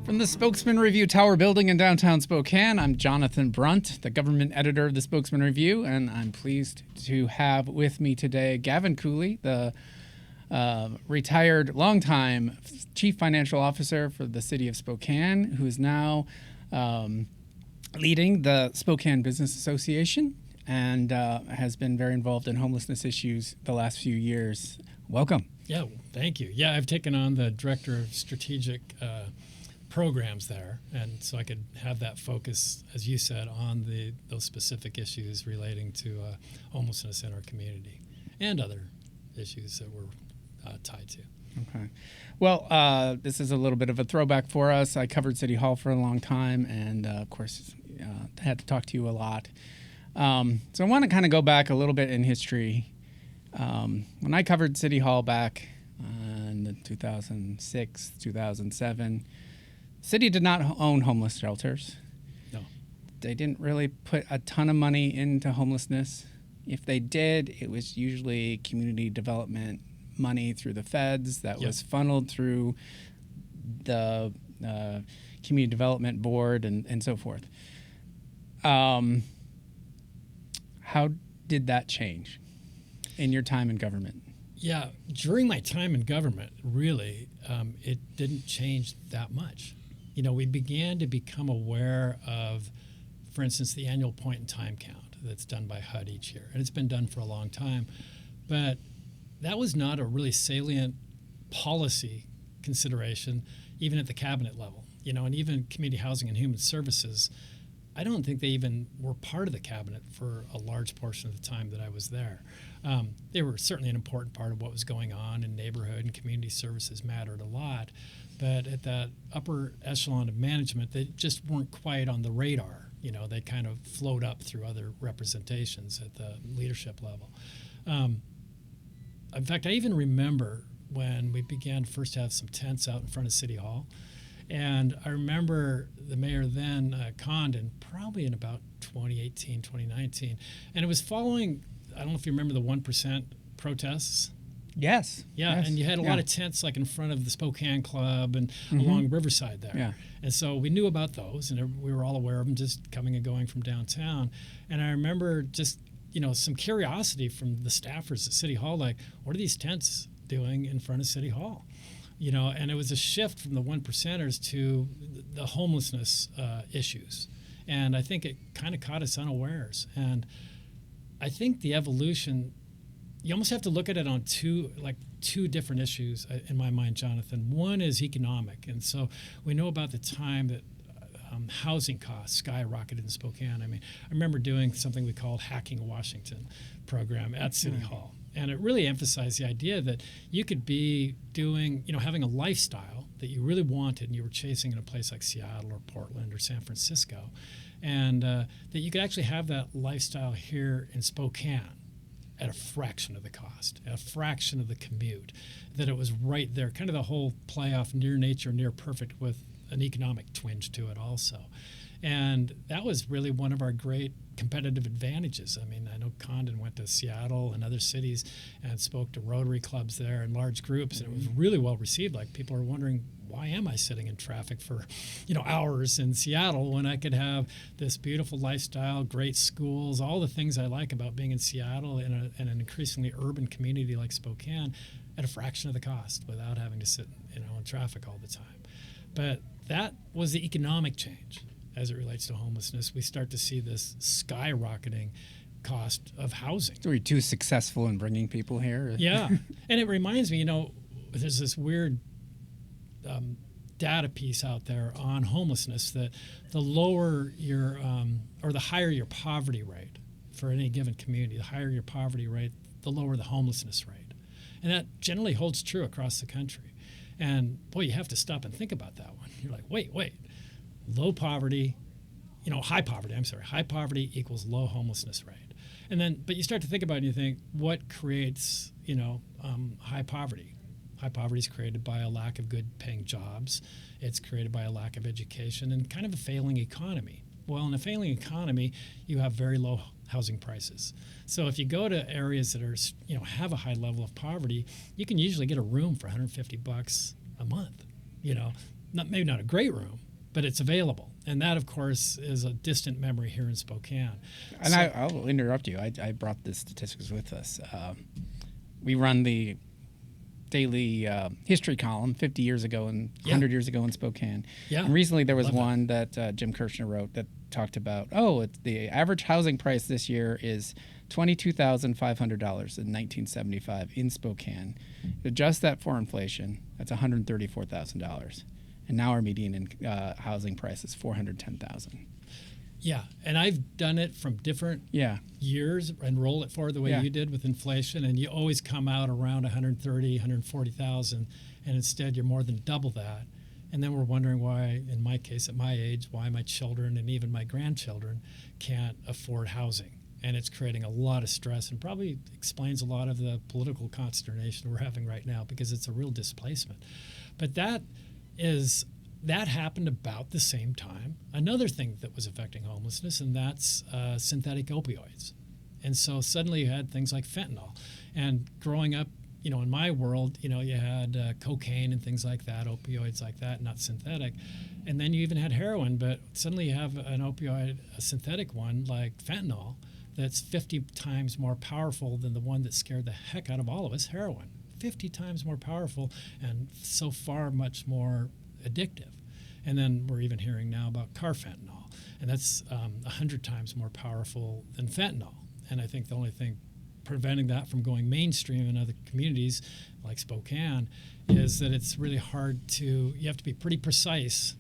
From the Spokesman-Review Tower Building in downtown Spokane, I'm Jonathan Brunt, the government editor of the Spokesman-Review, and I'm pleased to have with me today Gavin Cooley, the retired longtime chief financial officer for the city of Spokane, who is now leading the Spokane Business Association and has been very involved in homelessness issues the last few years. Welcome. Yeah, thank you. Yeah, I've taken on the director of strategic programs there, and so I could have that focus, as you said, on those specific issues relating to homelessness in our community and other issues that we're tied to. Okay. Well, this is a little bit of a throwback for us. I covered City Hall for a long time, and of course, had to talk to you a lot. So I want to kind of go back a little bit in history. When I covered City Hall back in 2006, 2007, the city did not own homeless shelters. No. They didn't really put a ton of money into homelessness. If they did, it was usually community development money through the feds that was funneled through the community development board and so forth. How did that change in your time in government? Yeah, during my time in government, really, it didn't change that much. You know, we began to become aware of, for instance, the annual point-in-time count that's done by HUD each year. And it's been done for a long time. But that was not a really salient policy consideration, even at the cabinet level. You know, and even Community Housing and Human Services, I don't think they even were part of the cabinet for a large portion of the time that I was there. They were certainly an important part of what was going on in neighborhood, and community services mattered a lot. But at that upper echelon of management, they just weren't quite on the radar. You know, they kind of flowed up through other representations at the leadership level. In fact, I even remember when we began first to have some tents out in front of City Hall. And I remember the mayor then, Condon, probably in about 2018, 2019. And it was following, I don't know if you remember the 1% protests. Yes. Yeah, yes. And you had a lot of tents like in front of the Spokane Club and along Riverside there. Yeah. And so we knew about those, and we were all aware of them just coming and going from downtown. And I remember just, you know, some curiosity from the staffers at City Hall, like, what are these tents doing in front of City Hall? You know, and it was a shift from the 1%ers to the homelessness issues. And I think it kind of caught us unawares. And I think the evolution, you almost have to look at it on two different issues in my mind, Jonathan. One is economic. And so we know about the time that housing costs skyrocketed in Spokane. I mean, I remember doing something we called Hacking Washington program at City Hall. And it really emphasized the idea that you could be doing, you know, having a lifestyle that you really wanted and you were chasing in a place like Seattle or Portland or San Francisco. And that you could actually have that lifestyle here in Spokane at a fraction of the cost, at a fraction of the commute, that it was right there, kind of the whole play off near nature, near perfect with an economic twinge to it also. And that was really one of our great competitive advantages. I mean, I know Condon went to Seattle and other cities and spoke to Rotary clubs there in large groups, and it was really well received. Like, people are wondering, why am I sitting in traffic for, you know, hours in Seattle when I could have this beautiful lifestyle, great schools, all the things I like about being in Seattle in an increasingly urban community like Spokane at a fraction of the cost without having to sit, you know, in traffic all the time. But that was the economic change. As it relates to homelessness, we start to see this skyrocketing cost of housing. So we're too successful in bringing people here? Yeah. And it reminds me, you know, there's this weird data piece out there on homelessness that the lower your, or the higher your poverty rate for any given community, the higher your poverty rate, the lower the homelessness rate. And that generally holds true across the country. And boy, you have to stop and think about that one. You're like, wait. Low poverty, you know, high poverty equals low homelessness rate. And then, but you start to think about it and you think, what creates, you know, high poverty? High poverty is created by a lack of good paying jobs. It's created by a lack of education and kind of a failing economy. Well, in a failing economy, you have very low housing prices. So if you go to areas that are, you know, have a high level of poverty, you can usually get a room for $150 a month. You know, maybe not a great room, but it's available. And that, of course, is a distant memory here in Spokane. And I'll interrupt you. I brought the statistics with us. We run the daily history column 50 years ago and 100 years ago in Spokane. Yeah. And recently there was one that Jim Kirshner wrote that talked about, the average housing price this year is $22,500 in 1975 in Spokane. Adjust that for inflation, that's $134,000. And now our median housing price is $410,000. Yeah, and I've done it from different years and roll it forward the way you did with inflation, and you always come out around 130, 140,000, and instead you're more than double that. And then we're wondering why, in my case, at my age, why my children and even my grandchildren can't afford housing. And it's creating a lot of stress and probably explains a lot of the political consternation we're having right now, because it's a real displacement. But that happened about the same time. Another thing that was affecting homelessness, and that's synthetic opioids. And so suddenly you had things like fentanyl. And growing up, in my world, you had cocaine and things like that, opioids like that, not synthetic. And then you even had heroin, but suddenly you have an opioid, a synthetic one like fentanyl, that's 50 times more powerful than the one that scared the heck out of all of us, heroin. 50 times more powerful and so far much more addictive. And then we're even hearing now about carfentanil, and that's 100 times more powerful than fentanyl. And I think the only thing preventing that from going mainstream in other communities like Spokane is that it's really hard you have to be pretty precise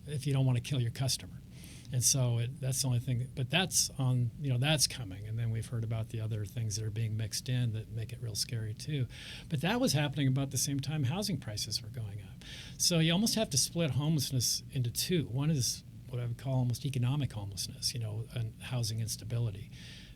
if you don't want to kill your customer. And so that's the only thing, but that's that's coming. And then we've heard about the other things that are being mixed in that make it real scary too. But that was happening about the same time housing prices were going up. So you almost have to split homelessness into two. One is what I would call almost economic homelessness, and housing instability.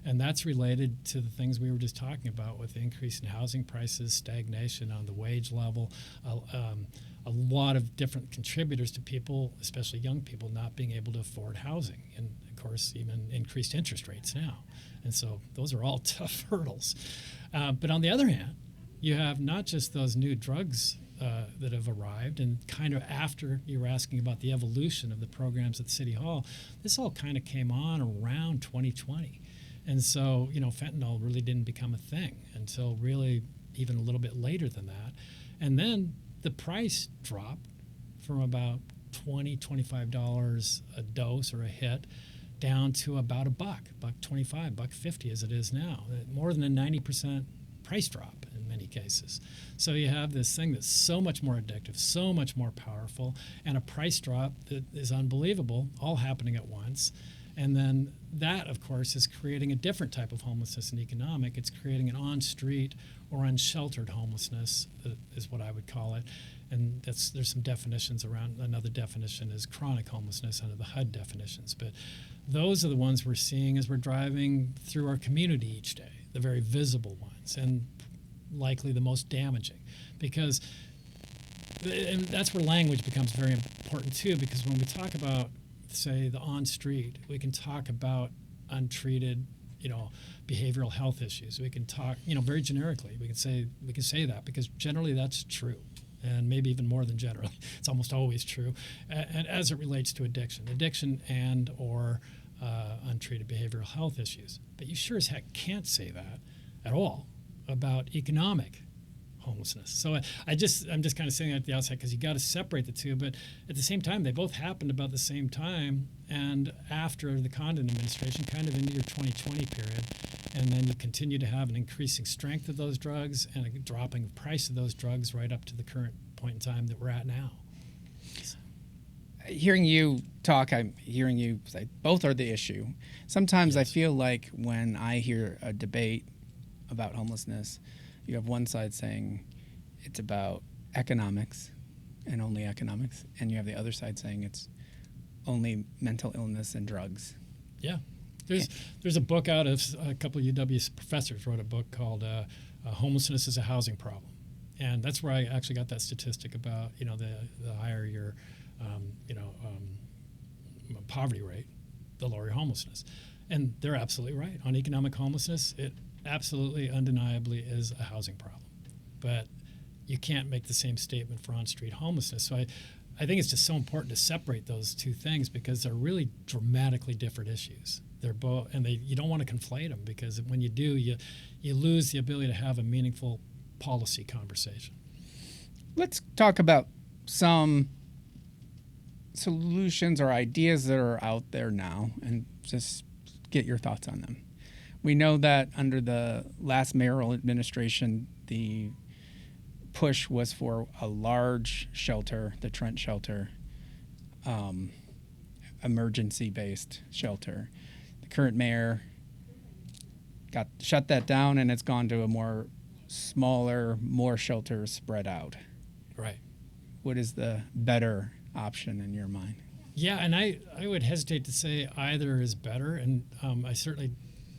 And that's related to the things we were just talking about with the increase in housing prices, stagnation on the wage level, a lot of different contributors to people, especially young people, not being able to afford housing. And, of course, even increased interest rates now. And so those are all tough hurdles. But on the other hand, you have not just those new drugs that have arrived, and kind of after you were asking about the evolution of the programs at City Hall, this all kind of came on around 2020. And so, fentanyl really didn't become a thing until really even a little bit later than that. And then the price dropped from about $20, $25 a dose or a hit down to about $1.25, $1.50 as it is now. More than a 90% price drop in many cases. So you have this thing that's so much more addictive, so much more powerful, and a price drop that is unbelievable, all happening at once. And then that, of course, is creating a different type of homelessness and economic. It's creating an on-street or unsheltered homelessness, is what I would call it. And there's some definitions around. Another definition is chronic homelessness under the HUD definitions. But those are the ones we're seeing as we're driving through our community each day, the very visible ones, and likely the most damaging. And that's where language becomes very important, too, because when we talk about, say, the on-street, we can talk about untreated, behavioral health issues. We can talk, very generically. We can say that because generally that's true, and maybe even more than generally. It's almost always true, and as it relates to addiction and or untreated behavioral health issues. But you sure as heck can't say that at all about economic homelessness. So I'm just kind of saying that at the outset because you got to separate the two, but at the same time, they both happened about the same time and after the Condon administration, kind of into your 2020 period, and then you continue to have an increasing strength of those drugs and a dropping price of those drugs right up to the current point in time that we're at now. Hearing you talk, I'm hearing you say both are the issue. Sometimes Yes. I feel like when I hear a debate about homelessness, you have one side saying it's about economics and only economics, and you have the other side saying it's only mental illness and drugs. Yeah. There's a book out of a couple of UW professors wrote a book called Homelessness is a Housing Problem. And that's where I actually got that statistic about, the higher your, poverty rate, the lower your homelessness. And they're absolutely right. On economic homelessness, it absolutely, undeniably is a housing problem. But you can't make the same statement for on-street homelessness. So I think it's just so important to separate those two things because they're really dramatically different issues. They're both, and you don't want to conflate them because when you do, you lose the ability to have a meaningful policy conversation. Let's talk about some solutions or ideas that are out there now and just get your thoughts on them. We know that under the last mayoral administration, the push was for a large shelter, the Trent shelter, emergency-based shelter. The current mayor shut that down, and it's gone to a more smaller, more shelters spread out. Right. What is the better option in your mind? Yeah, and I would hesitate to say either is better, and I certainly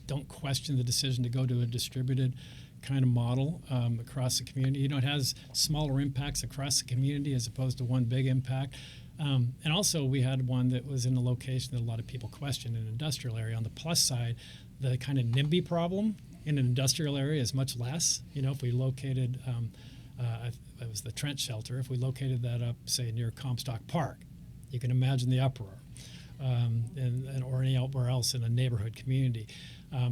don't question the decision to go to a distributed kind of model across the community. It has smaller impacts across the community as opposed to one big impact. And also we had one that was in a location that a lot of people question, an industrial area. On the plus side, the kind of NIMBY problem in an industrial area is much less. If we located, it was the Trent shelter, if we located that up, say, near Comstock Park, you can imagine the uproar, or anywhere else in a neighborhood community.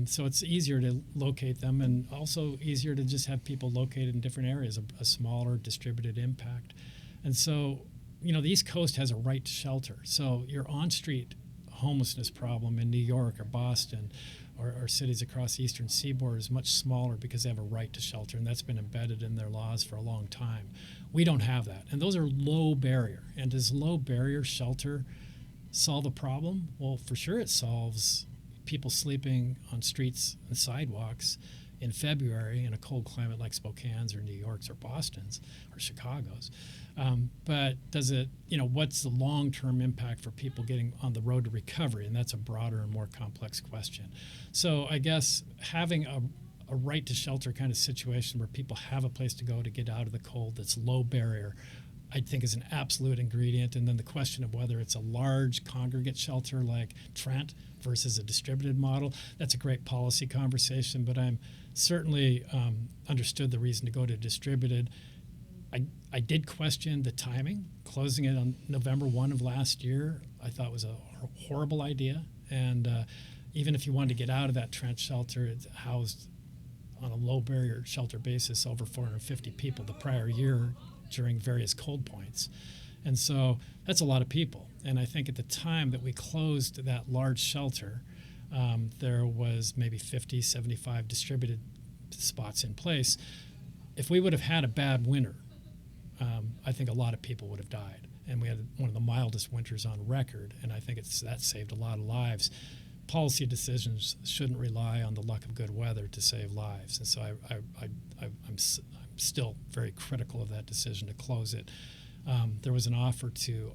So it's easier to locate them and also easier to just have people located in different areas, a smaller distributed impact. And so, the East Coast has a right to shelter. So your on-street homelessness problem in New York or Boston or cities across the eastern seaboard is much smaller because they have a right to shelter, and that's been embedded in their laws for a long time. We don't have that, and those are low barrier. And does low barrier shelter solve a problem? Well, for sure it solves people sleeping on streets and sidewalks in February in a cold climate like Spokane's or New York's or Boston's or Chicago's. But does it, what's the long-term impact for people getting on the road to recovery? And that's a broader and more complex question. So I guess having a right to shelter kind of situation where people have a place to go to get out of the cold that's low barrier, I think is an absolute ingredient. And then the question of whether it's a large congregate shelter like Trent versus a distributed model, that's a great policy conversation. But I'm certainly understood the reason to go to distributed. I did question the timing. Closing it on November 1 of last year, I thought was a horrible idea. And even if you wanted to get out of that Trent shelter, it's housed on a low barrier shelter basis over 450 people the prior year during various cold points. And so that's a lot of people. And I think at the time that we closed that large shelter, there was maybe 50, 75 distributed spots in place. If we would have had a bad winter, I think a lot of people would have died. And we had one of the mildest winters on record, and I think that saved a lot of lives. Policy decisions shouldn't rely on the luck of good weather to save lives. And so I'm still very critical of that decision to close it. There was an offer to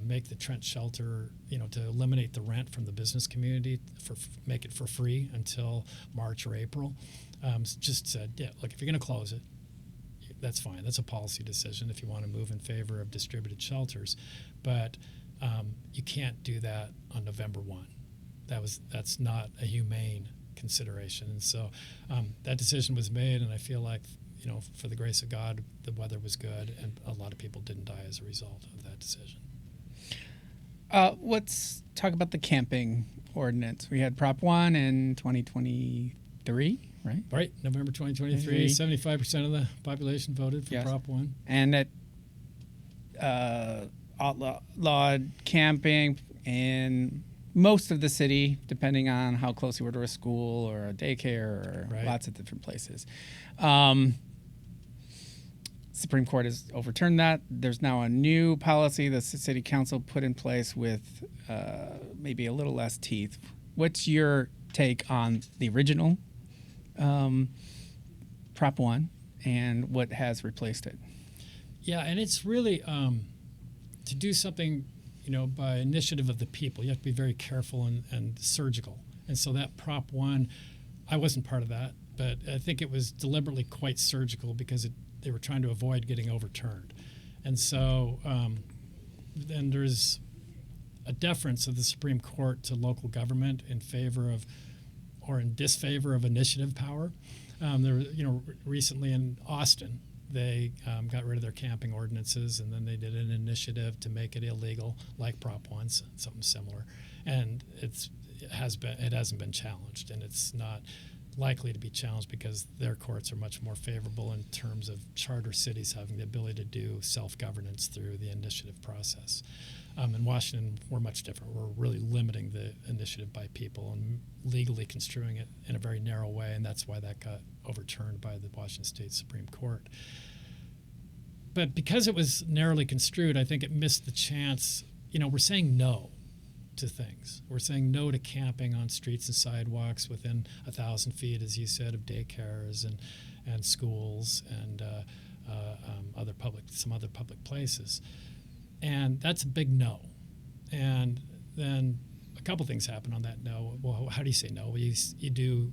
make the Trent shelter, to eliminate the rent from the business community, make it for free until March or April. Just said, yeah, look, if you're going to close it, that's fine. That's a policy decision if you want to move in favor of distributed shelters. But you can't do that on November 1. That's not a humane consideration. And so that decision was made, and I feel like, for the grace of God, the weather was good, and a lot of people didn't die as a result of that decision. Let's talk about the camping ordinance. We had Prop 1 in 2023, right? Right, November 2023, 75% of the population voted for Prop 1. And it outlawed camping in most of the city, depending on how close you were to a school or a daycare or lots of different places. Supreme Court has overturned that. There's now a new policy the city council put in place with maybe a little less teeth. What's your take on the original Prop 1 and what has replaced it? Yeah, and it's really to do something, by initiative of the people. You have to be very careful and surgical. And so that Prop 1, I wasn't part of that, but I think it was deliberately quite surgical because they were trying to avoid getting overturned. And so then there's a deference of the Supreme Court to local government in favor of or in disfavor of initiative power. There, recently in Austin, they got rid of their camping ordinances, and then they did an initiative to make it illegal, like Prop 1, something similar. And it hasn't been challenged, and it's not likely to be challenged because their courts are much more favorable in terms of charter cities having the ability to do self-governance through the initiative process. In Washington, we're much different. We're really limiting the initiative by people and legally construing it in a very narrow way, and that's why that got overturned by the Washington State Supreme Court. But because it was narrowly construed, I think it missed the chance. We're saying no to things. We're saying no to camping on streets and sidewalks within 1,000 feet, as you said, of daycares and schools and some other public places. And that's a big no. And then a couple things happen on that no. Well, how do you say no? Well, you do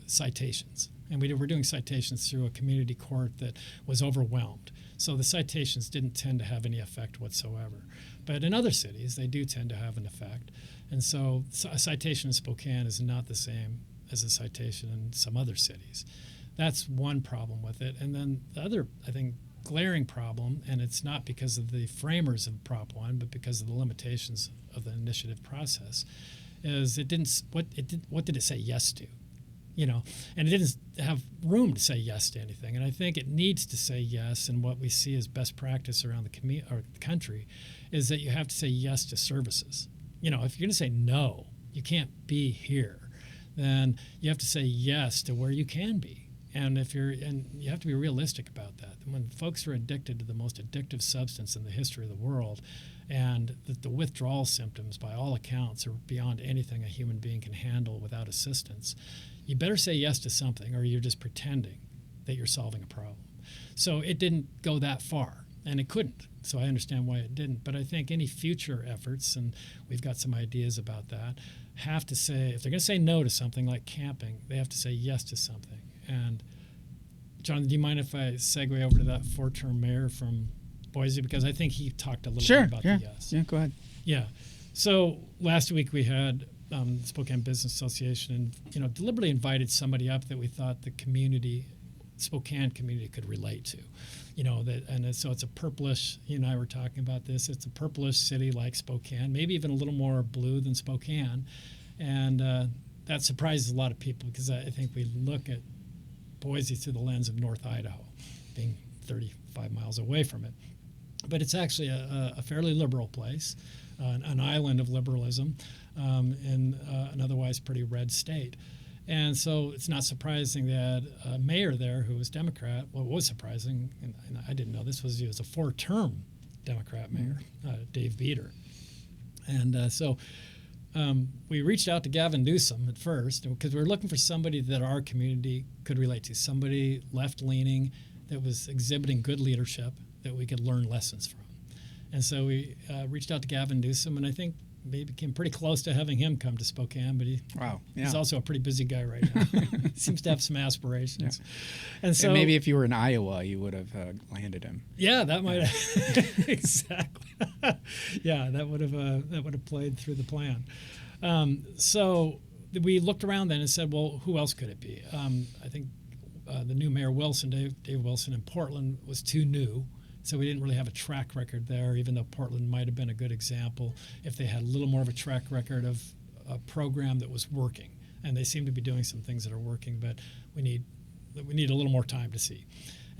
citations. And we're doing citations through a community court that was overwhelmed. So the citations didn't tend to have any effect whatsoever. But in other cities, they do tend to have an effect. And so a citation in Spokane is not the same as a citation in some other cities. That's one problem with it. And then the other, I think, glaring problem, and it's not because of the framers of Prop 1, but because of the limitations of the initiative process, is what did it say yes to? And it didn't have room to say yes to anything. And I think it needs to say yes, and what we see as best practice around the country is that you have to say yes to services. If you're going to say no, you can't be here, then you have to say yes to where you can be. And you have to be realistic about that. When folks are addicted to the most addictive substance in the history of the world, and the withdrawal symptoms, by all accounts, are beyond anything a human being can handle without assistance, you better say yes to something, or you're just pretending that you're solving a problem. So it didn't go that far, and it couldn't. So I understand why it didn't. But I think any future efforts, and we've got some ideas about that, have to say, if they're going to say no to something like camping, they have to say yes to something. And John, do you mind if I segue over to that 4-term mayor from Boise? Because I think he talked a little bit about the yes. Yeah, go ahead. Yeah. So last week we had the Spokane Business Association, and deliberately invited somebody up that we thought the Spokane community could relate to. So it's a purplish. You and I were talking about this. It's a purplish city like Spokane, maybe even a little more blue than Spokane, and that surprises a lot of people because I think we look at Boise through the lens of North Idaho, being 35 miles away from it. But it's actually a fairly liberal place, an island of liberalism in an otherwise pretty red state. And so it's not surprising that a mayor there who was Democrat, well, it was surprising, and I didn't know this, he was a 4-term Democrat mayor, Dave Beater. And so we reached out to Gavin Newsom at first because we were looking for somebody that our community could relate to, somebody left-leaning that was exhibiting good leadership that we could learn lessons from. And so we reached out to Gavin Newsom, and I think we became pretty close to having him come to Spokane, but he's also a pretty busy guy right now. Seems to have some aspirations. Yeah. And so maybe if you were in Iowa, you would have landed him. Yeah, that might have. Exactly. Yeah, that would have played through the plan. So we looked around then and said, well, who else could it be? I think the new mayor Wilson, Dave Wilson in Portland, was too new. So we didn't really have a track record there, even though Portland might have been a good example if they had a little more of a track record of a program that was working. And they seem to be doing some things that are working, but we need a little more time to see.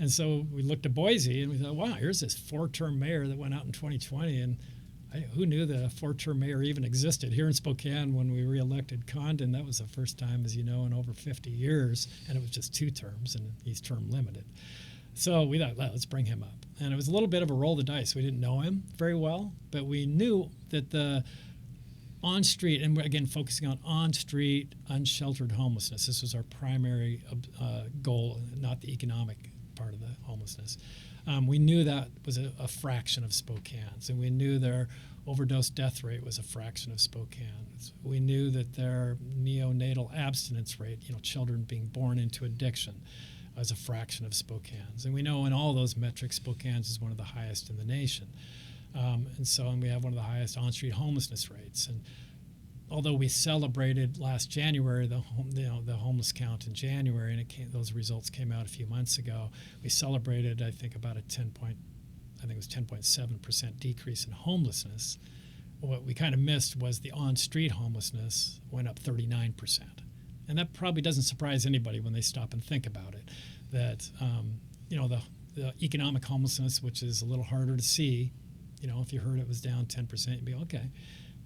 And so we looked at Boise and we thought, wow, here's this 4-term mayor that went out in 2020. And who knew that a 4-term mayor even existed? Here in Spokane, when we reelected Condon, that was the first time, as you know, in over 50 years. And it was just 2 terms, and he's term limited. So we thought, let's bring him up. And it was a little bit of a roll of the dice. We didn't know him very well, but we knew that the on-street, and we're again focusing on on-street, unsheltered homelessness. This was our primary goal, not the economic part of the homelessness. We knew that was a fraction of Spokane's, and we knew their overdose death rate was a fraction of Spokane's. We knew that their neonatal abstinence rate, children being born into addiction, as a fraction of Spokane's. And we know in all those metrics, Spokane's is one of the highest in the nation. And we have one of the highest on-street homelessness rates. And although we celebrated last January the homeless count in January, and those results came out a few months ago. We celebrated, I think, about a 10.7% decrease in homelessness. What we kind of missed was the on-street homelessness went up 39%, and that probably doesn't surprise anybody when they stop and think about it. That the economic homelessness, which is a little harder to see, if you heard it was down 10%, you'd be okay.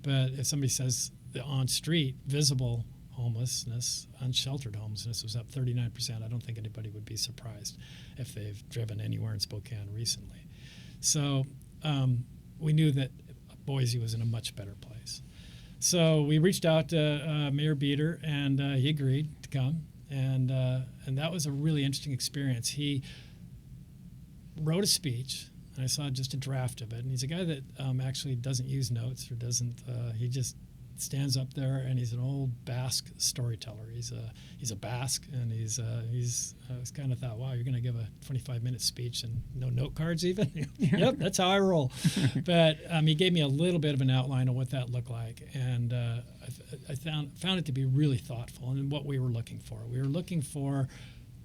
But if somebody says the on-street visible homelessness, unsheltered homelessness was up 39%, I don't think anybody would be surprised if they've driven anywhere in Spokane recently. So we knew that Boise was in a much better place. So we reached out to Mayor Beater, and he agreed to come, and that was a really interesting experience. He wrote a speech. I saw just a draft of it, and he's a guy that actually doesn't use notes or doesn't. He just stands up there, and he's an old Basque storyteller. He's a Basque, and I was kind of thought, wow, you're going to give a 25-minute speech and no note cards even? Yep, that's how I roll. But he gave me a little bit of an outline of what that looked like, and I found it to be really thoughtful and what we were looking for. We were looking for,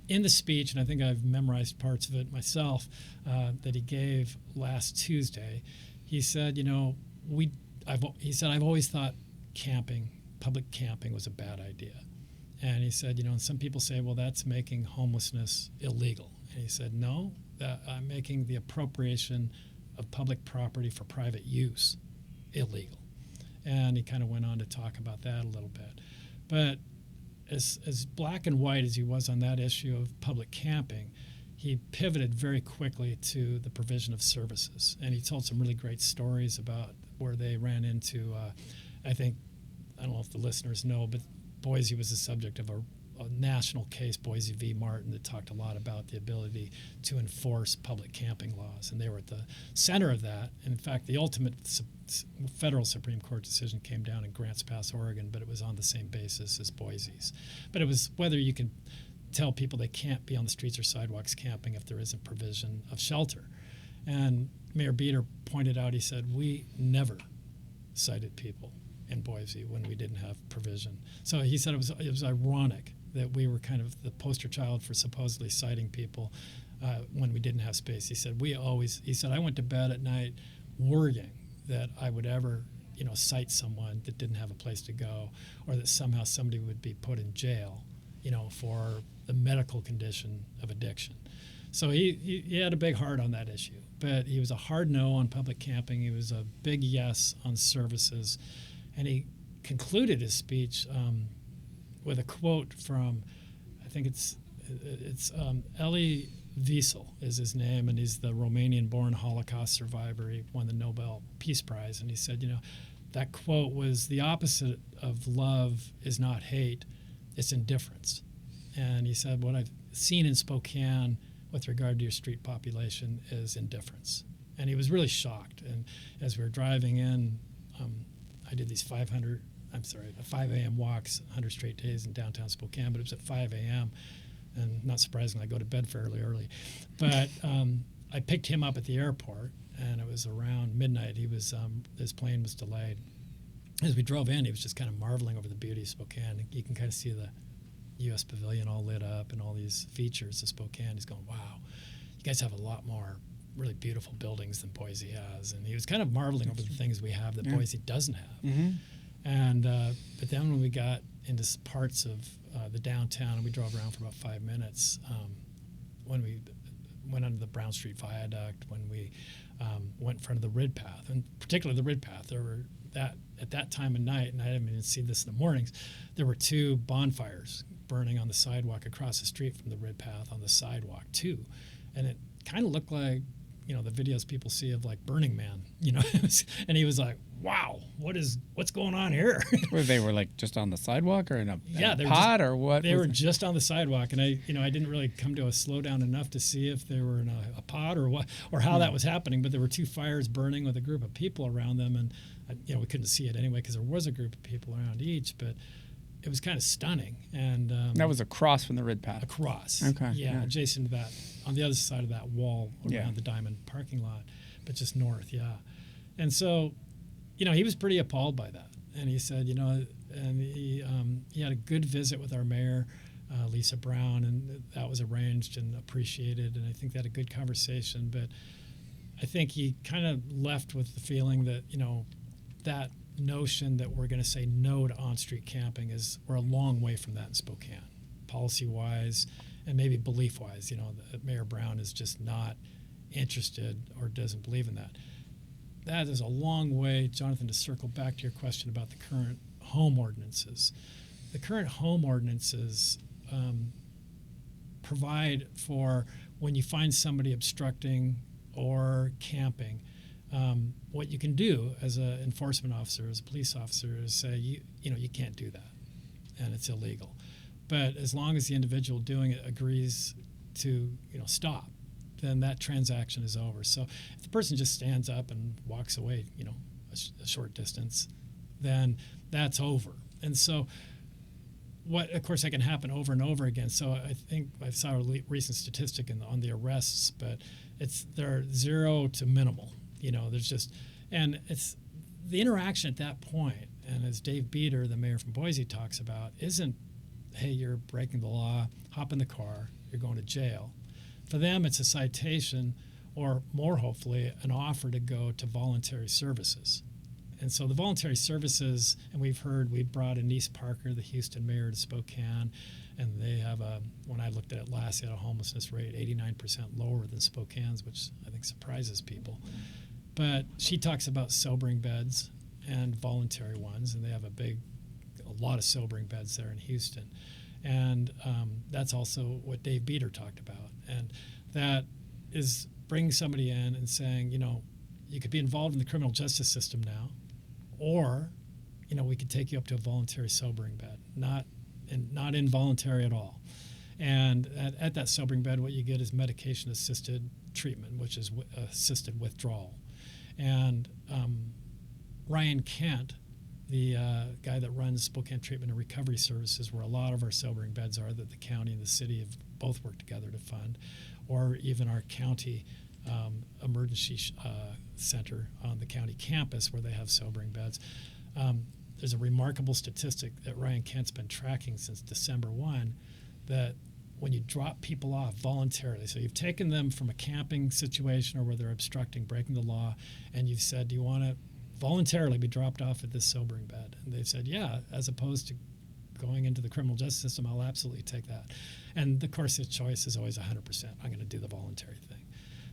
in the speech, and I think I've memorized parts of it myself, that he gave last Tuesday. He said, I've always thought public camping was a bad idea. And he said, and some people say, well, that's making homelessness illegal. And he said, no, I'm making the appropriation of public property for private use illegal. And he kind of went on to talk about that a little bit. But as black and white as he was on that issue of public camping, he pivoted very quickly to the provision of services. And he told some really great stories about where they ran into, I don't know if the listeners know, but Boise was the subject of a national case, Boise v. Martin, that talked a lot about the ability to enforce public camping laws. And they were at the center of that. And in fact, the ultimate federal Supreme Court decision came down in Grants Pass, Oregon, but it was on the same basis as Boise's. But it was whether you can tell people they can't be on the streets or sidewalks camping if there isn't provision of shelter. And Mayor Beater pointed out, he said, we never cited people in Boise when we didn't have provision. So he said it was ironic that we were kind of the poster child for supposedly citing people when we didn't have space. He said, I went to bed at night worrying that I would ever, cite someone that didn't have a place to go, or that somehow somebody would be put in jail, for the medical condition of addiction. So he had a big heart on that issue, but he was a hard no on public camping. He was a big yes on services. And he concluded his speech with a quote from, I think it's Elie Wiesel is his name, and he's the Romanian-born Holocaust survivor. He won the Nobel Peace Prize, and he said, that quote was, the opposite of love is not hate, it's indifference. And he said, what I've seen in Spokane with regard to your street population is indifference. And he was really shocked. And as we were driving in, I did these 5 a.m. walks, 100 straight days in downtown Spokane, but it was at 5 a.m. And not surprisingly, I go to bed fairly early. But I picked him up at the airport, and it was around midnight. His plane was delayed. As we drove in, he was just kind of marveling over the beauty of Spokane. You can kind of see the U.S. Pavilion all lit up and all these features of Spokane. He's going, wow, you guys have a lot more really beautiful buildings than Boise has. And he was kind of marveling over the things we have that Boise doesn't have. Mm-hmm. And but then when we got into parts of the downtown, and we drove around for about 5 minutes, when we went under the Brown Street Viaduct, when we went in front of the Rid Path, and particularly the Rid Path, there were at that time of night, and I didn't even see this in the mornings, there were 2 bonfires burning on the sidewalk across the street from the Rid Path on the sidewalk too. And it kind of looked like, the videos people see of like Burning Man, and he was like, wow, what's going on here? Where they were like just on the sidewalk or in a pod just, or what? They were just on the sidewalk, and I didn't really come to a slowdown enough to see if they were in a pod or what, or how that was happening, but there were 2 fires burning with a group of people around them, and we couldn't see it anyway because there was a group of people around each, but it was kind of stunning. And that was across from the Rid Path. Across. Okay. Yeah, adjacent to that, on the other side of that wall around the Diamond parking lot, but just north. Yeah. And so, he was pretty appalled by that. and he said, and he had a good visit with our mayor, Lisa Brown, and that was arranged and appreciated, and I think they had a good conversation. But I think he kind of left with the feeling that, that notion that we're going to say no to on-street camping we're a long way from that in Spokane, policy-wise and maybe belief-wise. That Mayor Brown is just not interested or doesn't believe in that. That is a long way, Jonathan, to circle back to your question about the current home ordinances. The current home ordinances provide for when you find somebody obstructing or camping, what you can do as an enforcement officer, as a police officer, is say, you can't do that, and it's illegal. But as long as the individual doing it agrees to, stop, then that transaction is over. So if the person just stands up and walks away, a short distance, then that's over. And so of course, that can happen over and over again. So I think I saw a recent statistic on the arrests, but they're zero to minimal. There's just, and it's the interaction at that point. And as Dave Beater, the mayor from Boise, talks about, isn't, hey, you're breaking the law, hop in the car, you're going to jail. For them, it's a citation, or more hopefully, an offer to go to voluntary services. And so the voluntary services, and we brought Anise Parker, the Houston mayor, to Spokane, and they have when I looked at it last, they had a homelessness rate 89% lower than Spokane's, which I think surprises people. But she talks about sobering beds and voluntary ones, and they have a lot of sobering beds there in Houston. And that's also what Dave Beater talked about. And that is bringing somebody in and saying, you could be involved in the criminal justice system now, or, we could take you up to a voluntary sobering bed, not involuntary at all. And at that sobering bed, what you get is medication-assisted treatment, which is assisted withdrawal. And Ryan Kent, the guy that runs Spokane Treatment and Recovery Services, where a lot of our sobering beds are, that the county and the city have both worked together to fund, or even our county emergency center on the county campus where they have sobering beds. There's a remarkable statistic that Ryan Kent's been tracking since December 1, that when you drop people off voluntarily, so you've taken them from a camping situation or where they're obstructing, breaking the law, and you've said, do you want to voluntarily be dropped off at this sobering bed? And they've said, yeah, as opposed to going into the criminal justice system, I'll absolutely take that. And of course, the choice is always 100%. I'm going to do the voluntary thing.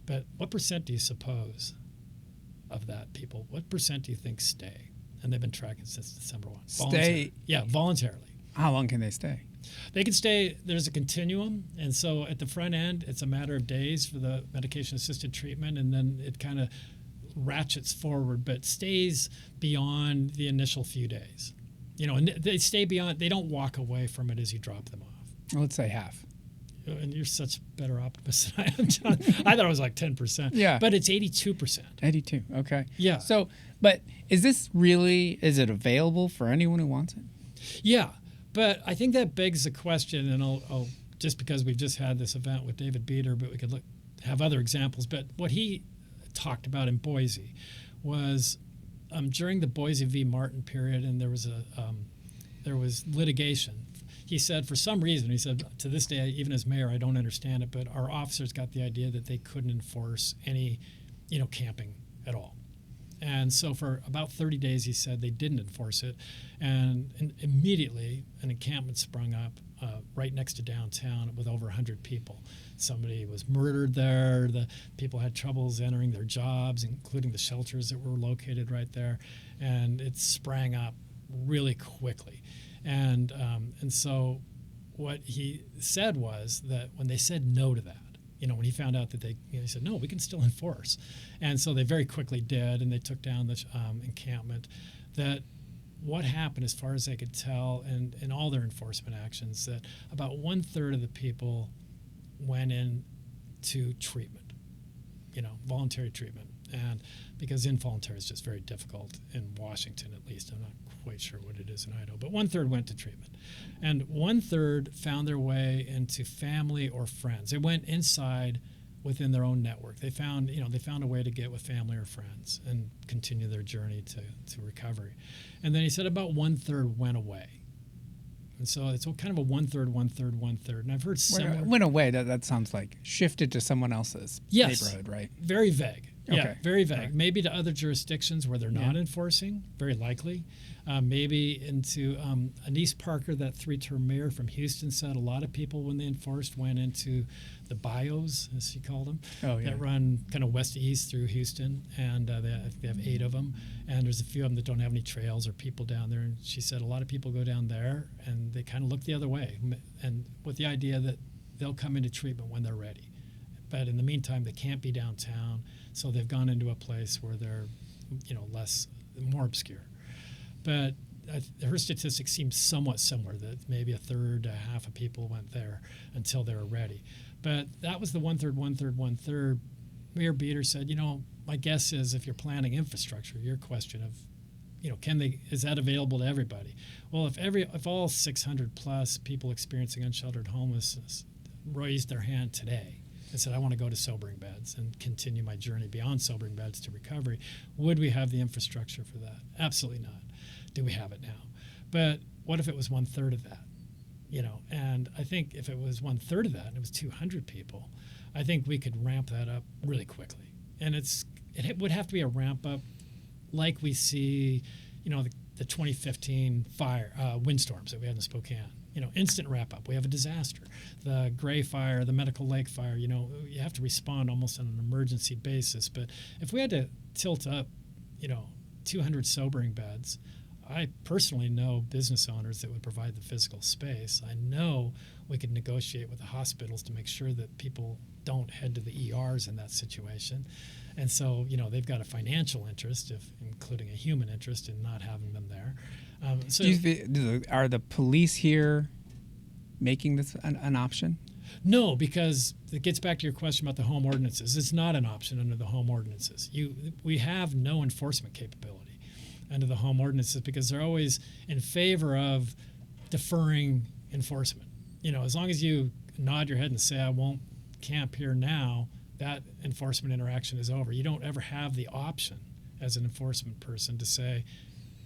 But what percent do you suppose of that people, what percent do you think stay? And they've been tracking since December 1. Stay? Yeah, voluntarily. How long can they stay? They can stay, there's a continuum, and so at the front end, it's a matter of days for the medication-assisted treatment, and then it kind of ratchets forward, but stays beyond the initial few days. And they stay beyond, they don't walk away from it as you drop them off. Let's say half. And you're such a better optimist than I am, John. I thought it was like 10%. Yeah. But it's 82%. 82, okay. Yeah. So, but is it available for anyone who wants it? Yeah. But I think that begs the question, and I'll just because we've just had this event with David Beater, but we could have other examples. But what he talked about in Boise was during the Boise v. Martin period, and there was litigation. He said, for some reason, to this day, even as mayor, I don't understand it, but our officers got the idea that they couldn't enforce any, camping at all. And so for about 30 days, he said they didn't enforce it. And immediately an encampment sprung up right next to downtown with over 100 people. Somebody was murdered there. The people had troubles entering their jobs, including the shelters that were located right there. And it sprang up really quickly. And so what he said was that when they said no to that, when he found out that he said, no, we can still enforce. And so they very quickly did, and they took down the encampment. That what happened, as far as they could tell, and in all their enforcement actions, that about 1/3 of the people went into treatment, voluntary treatment. And because involuntary is just very difficult in Washington, at least. I'm not quite sure what it is in Idaho, but 1/3 went to treatment. And 1/3 found their way into family or friends. They went inside within their own network. They found a way to get with family or friends and continue their journey to recovery. And then he said about 1/3 went away. And so it's kind of a 1/3, 1/3, 1/3. And I've heard similar. Went away. That sounds like shifted to someone else's neighborhood, right? Very vague. Okay. Yeah, very vague. Right. Maybe to other jurisdictions where they're not enforcing, very likely. Maybe into Anise Parker, that 3-term mayor from Houston, said a lot of people, when they enforced, went into the bios, as he called them, that run kind of west to east through Houston. And they have 8 of them. And there's a few of them that don't have any trails or people down there. And she said a lot of people go down there and they kind of look the other way, and with the idea that they'll come into treatment when they're ready. But in the meantime, they can't be downtown, so they've gone into a place where they're, more obscure. But her statistics seem somewhat similar, that maybe 1/3 to half of people went there until they were ready. But that was the 1/3, 1/3, 1/3. Mayor Beater said, my guess is if you're planning infrastructure, your question of, is that available to everybody? Well, if all 600 plus people experiencing unsheltered homelessness raised their hand today and said, I want to go to sobering beds and continue my journey beyond sobering beds to recovery, would we have the infrastructure for that? Absolutely not. Do we have it now? But what if it was 1/3 of that? And I think if it was 1/3 of that and it was 200 people, I think we could ramp that up really quickly. And it would have to be a ramp up like we see, the 2015 windstorms that we had in Spokane. Instant wrap up. We have a disaster. The Gray Fire, the Medical Lake Fire, you have to respond almost on an emergency basis. But if we had to tilt up, 200 sobering beds, I personally know business owners that would provide the physical space. I know we could negotiate with the hospitals to make sure that people don't head to the ERs in that situation. And so, they've got a financial interest, including a human interest, in not having them there. Are the police here making this an option? No, because it gets back to your question about the home ordinances. It's not an option under the home ordinances. We have no enforcement capability under the home ordinances because they're always in favor of deferring enforcement. As long as you nod your head and say, I won't camp here now, that enforcement interaction is over. You don't ever have the option as an enforcement person to say,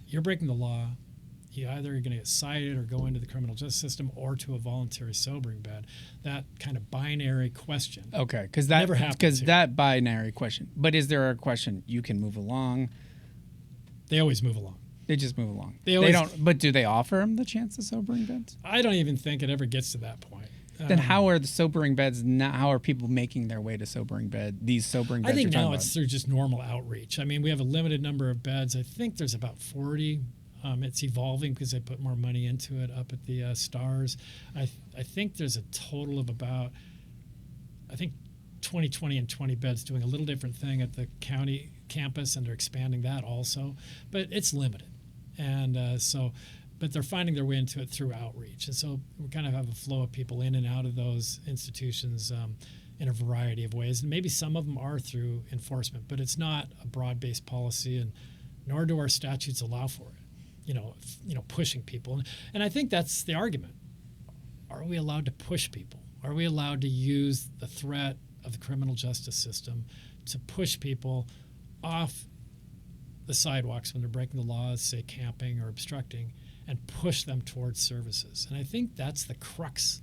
you're breaking the law. You either are going to get cited or go into the criminal justice system or to a voluntary sobering bed. That kind of binary question. Okay, because that never happens. Because that binary question. But is there a question you can move along? They always move along. They just move along. They don't. But do they offer them the chance of sobering beds? I don't even think it ever gets to that point. Then how are the sobering beds? How are people making their way to sobering bed? These sobering beds. I think now it's through just normal outreach. I mean, we have a limited number of beds. I think there's about 40. It's evolving because they put more money into it up at the Stars. I think there's a total of about, 20 and 20 beds doing a little different thing at the county campus, and they're expanding that also. But it's limited. And but they're finding their way into it through outreach. And so we kind of have a flow of people in and out of those institutions in a variety of ways. And maybe some of them are through enforcement, but it's not a broad-based policy, and nor do our statutes allow for it, pushing people. And I think that's the argument. Are we allowed to push people? Are we allowed to use the threat of the criminal justice system to push people off the sidewalks when they're breaking the laws, say camping or obstructing, and push them towards services? And I think that's the crux.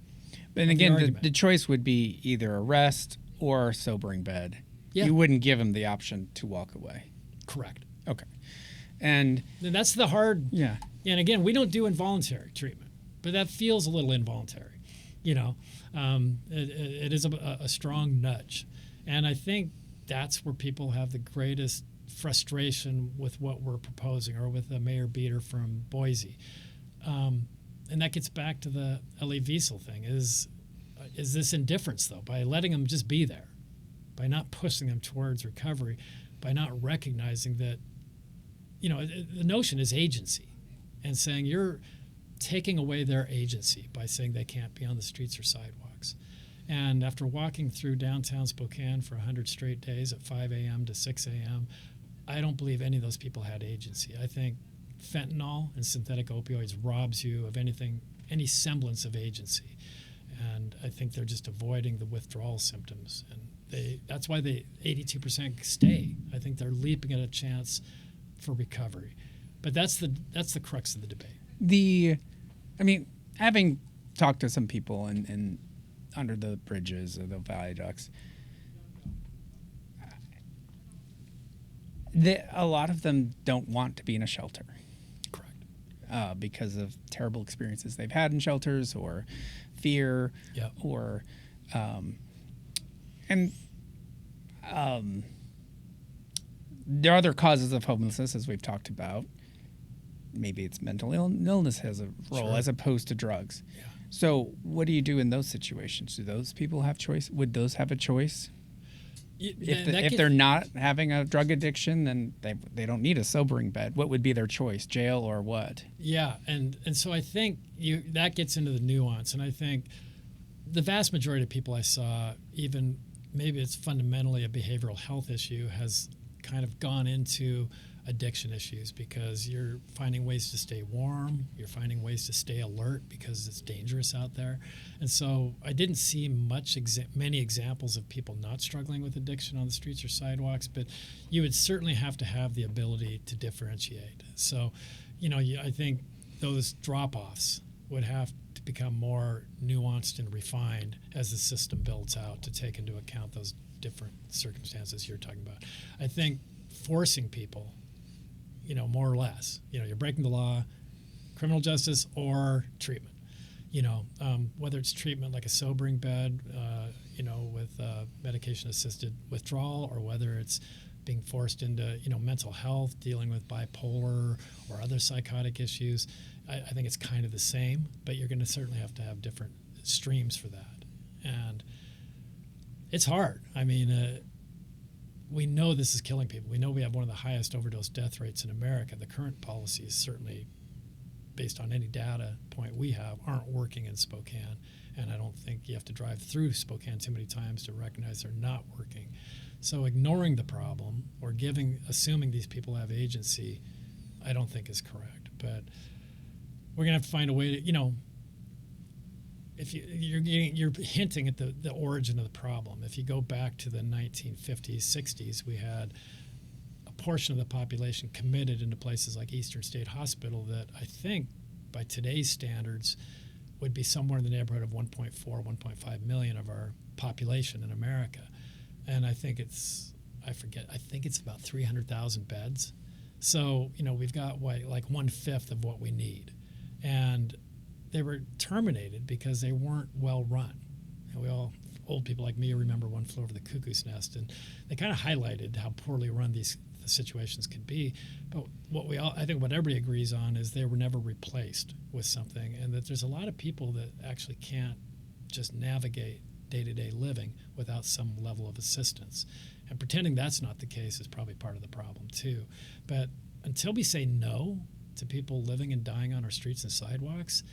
And again, the choice would be either arrest or sobering bed. Yeah. You wouldn't give them the option to walk away. Correct. Okay. And that's the hard. Yeah. And again, we don't do involuntary treatment, but that feels a little involuntary. It is a strong nudge. And I think that's where people have the greatest frustration with what we're proposing, or with Mayor Beater from Boise. And that gets back to the Elie Wiesel thing. Is this indifference, though, by letting them just be there, by not pushing them towards recovery, by not recognizing that, the notion is agency, and saying you're taking away their agency by saying they can't be on the streets or sidewalks. And after walking through downtown Spokane for 100 straight days at 5 a.m. to 6 a.m., I don't believe any of those people had agency. I think fentanyl and synthetic opioids robs you of any semblance of agency. And I think they're just avoiding the withdrawal symptoms. And That's why they 82% stay. I think they're leaping at a chance for recovery. But that's the crux of the debate. Having talked to some people in under the bridges or the viaducts, a lot of them don't want to be in a shelter. Correct. Because of terrible experiences they've had in shelters or fear, yep. or there are other causes of homelessness, as we've talked about. Maybe it's mental illness has a role, sure. as opposed to drugs. Yeah. So what do you do in those situations? Do those people have choice? Would those have a choice? If they're not having a drug addiction, then they don't need a sobering bed. What would be their choice, jail or what? Yeah, and so I think that gets into the nuance, and I think the vast majority of people I saw, even maybe it's fundamentally a behavioral health issue, has kind of gone into addiction issues because you're finding ways to stay warm, you're finding ways to stay alert because it's dangerous out there. And so I didn't see many examples of people not struggling with addiction on the streets or sidewalks, but you would certainly have to have the ability to differentiate. So, I think those drop-offs would have to become more nuanced and refined as the system builds out to take into account those different circumstances you're talking about. I think forcing people, more or less, you're breaking the law, criminal justice or treatment, whether it's treatment like a sobering bed, with medication-assisted withdrawal, or whether it's being forced into, mental health, dealing with bipolar or other psychotic issues. I think it's kind of the same, but you're going to certainly have to have different streams for that. And it's hard. We know this is killing people. We know we have one of the highest overdose death rates in America. The current policies, certainly based on any data point we have, aren't working in Spokane. And I don't think you have to drive through Spokane too many times to recognize they're not working. So ignoring the problem or assuming these people have agency, I don't think is correct. But we're going to have to find a way to, if you're hinting at the origin of the problem. If you go back to the 1950s, 60s, we had a portion of the population committed into places like Eastern State Hospital that I think by today's standards would be somewhere in the neighborhood of 1.4, 1.5 million of our population in America. And I think it's about 300,000 beds. So, we've got like 1/5 of what we need. And they were terminated because they weren't well run. And old people like me remember One Flew Over the Cuckoo's Nest, and they kind of highlighted how poorly run the situations could be. But I think what everybody agrees on is they were never replaced with something, and that there's a lot of people that actually can't just navigate day-to-day living without some level of assistance. And pretending that's not the case is probably part of the problem too. But until we say no to people living and dying on our streets and sidewalks,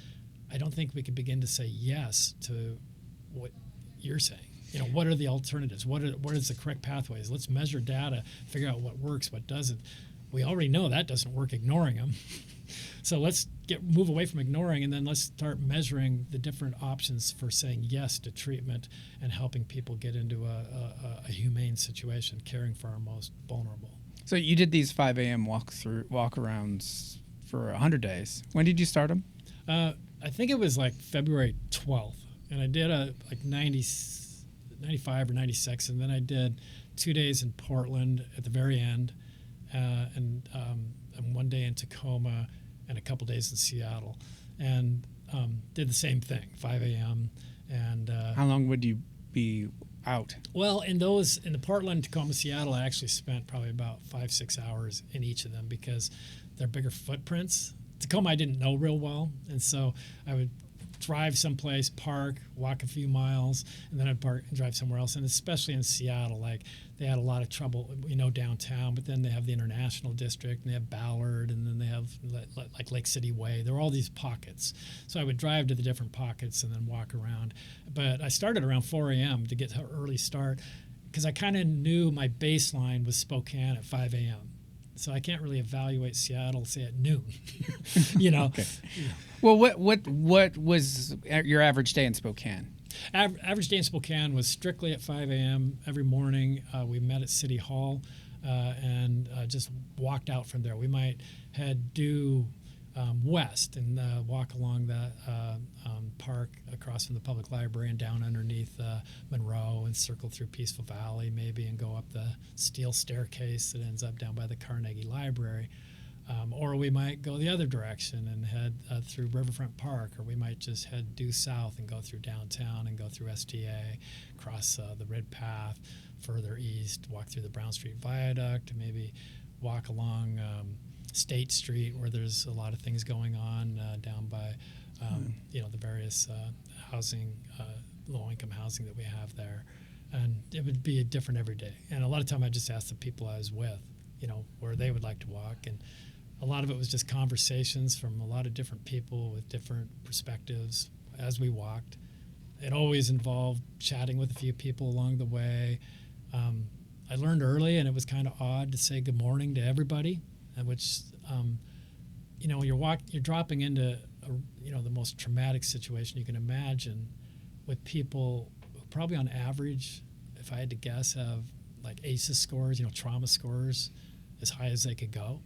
I don't think we can begin to say yes to what you're saying. What are the alternatives? What is the correct pathways? Let's measure data, figure out what works, what doesn't. We already know that doesn't work, ignoring them. So let's move away from ignoring, and then let's start measuring the different options for saying yes to treatment and helping people get into a humane situation, caring for our most vulnerable. So you did these 5 a.m. walk-arours for 100 days. When did you start them? I think it was like February 12th, and I did 95 or 96, and then I did 2 days in Portland at the very end, and 1 day in Tacoma, and a couple days in Seattle, and did the same thing, 5 a.m. And how long would you be out? Well, in the Portland, Tacoma, Seattle, I actually spent probably about 5-6 hours in each of them because they're bigger footprints. Tacoma I didn't know real well, and so I would drive someplace, park, walk a few miles, and then I'd park and drive somewhere else. And especially in Seattle, like they had a lot of trouble, downtown, but then they have the International District, and they have Ballard, and then they have like Lake City Way. There were all these pockets. So I would drive to the different pockets and then walk around. But I started around 4 a.m. to get an early start because I kind of knew my baseline was Spokane at 5 a.m. So I can't really evaluate Seattle, say at noon, Okay. Well, what was your average day in Spokane? Average day in Spokane was strictly at 5 a.m. every morning. We met at City Hall and just walked out from there. We might head due west and walk along that park across from the public library and down underneath Monroe and circle through Peaceful Valley maybe and go up the steel staircase that ends up down by the Carnegie Library. Or we might go the other direction and head through Riverfront Park, or we might just head due south and go through downtown and go through STA, cross the Red Path, further east, walk through the Brown Street Viaduct, and maybe walk along State Street where there's a lot of things going on down by the various housing, low-income housing that we have there. And it would be different every day. And a lot of time I just asked the people I was with, where they would like to walk. And a lot of it was just conversations from a lot of different people with different perspectives as we walked. It always involved chatting with a few people along the way. I learned early, and it was kind of odd to say good morning to everybody, which, you're dropping into, the most traumatic situation you can imagine with people who probably on average, if I had to guess, have like ACEs scores, trauma scores as high as they could go.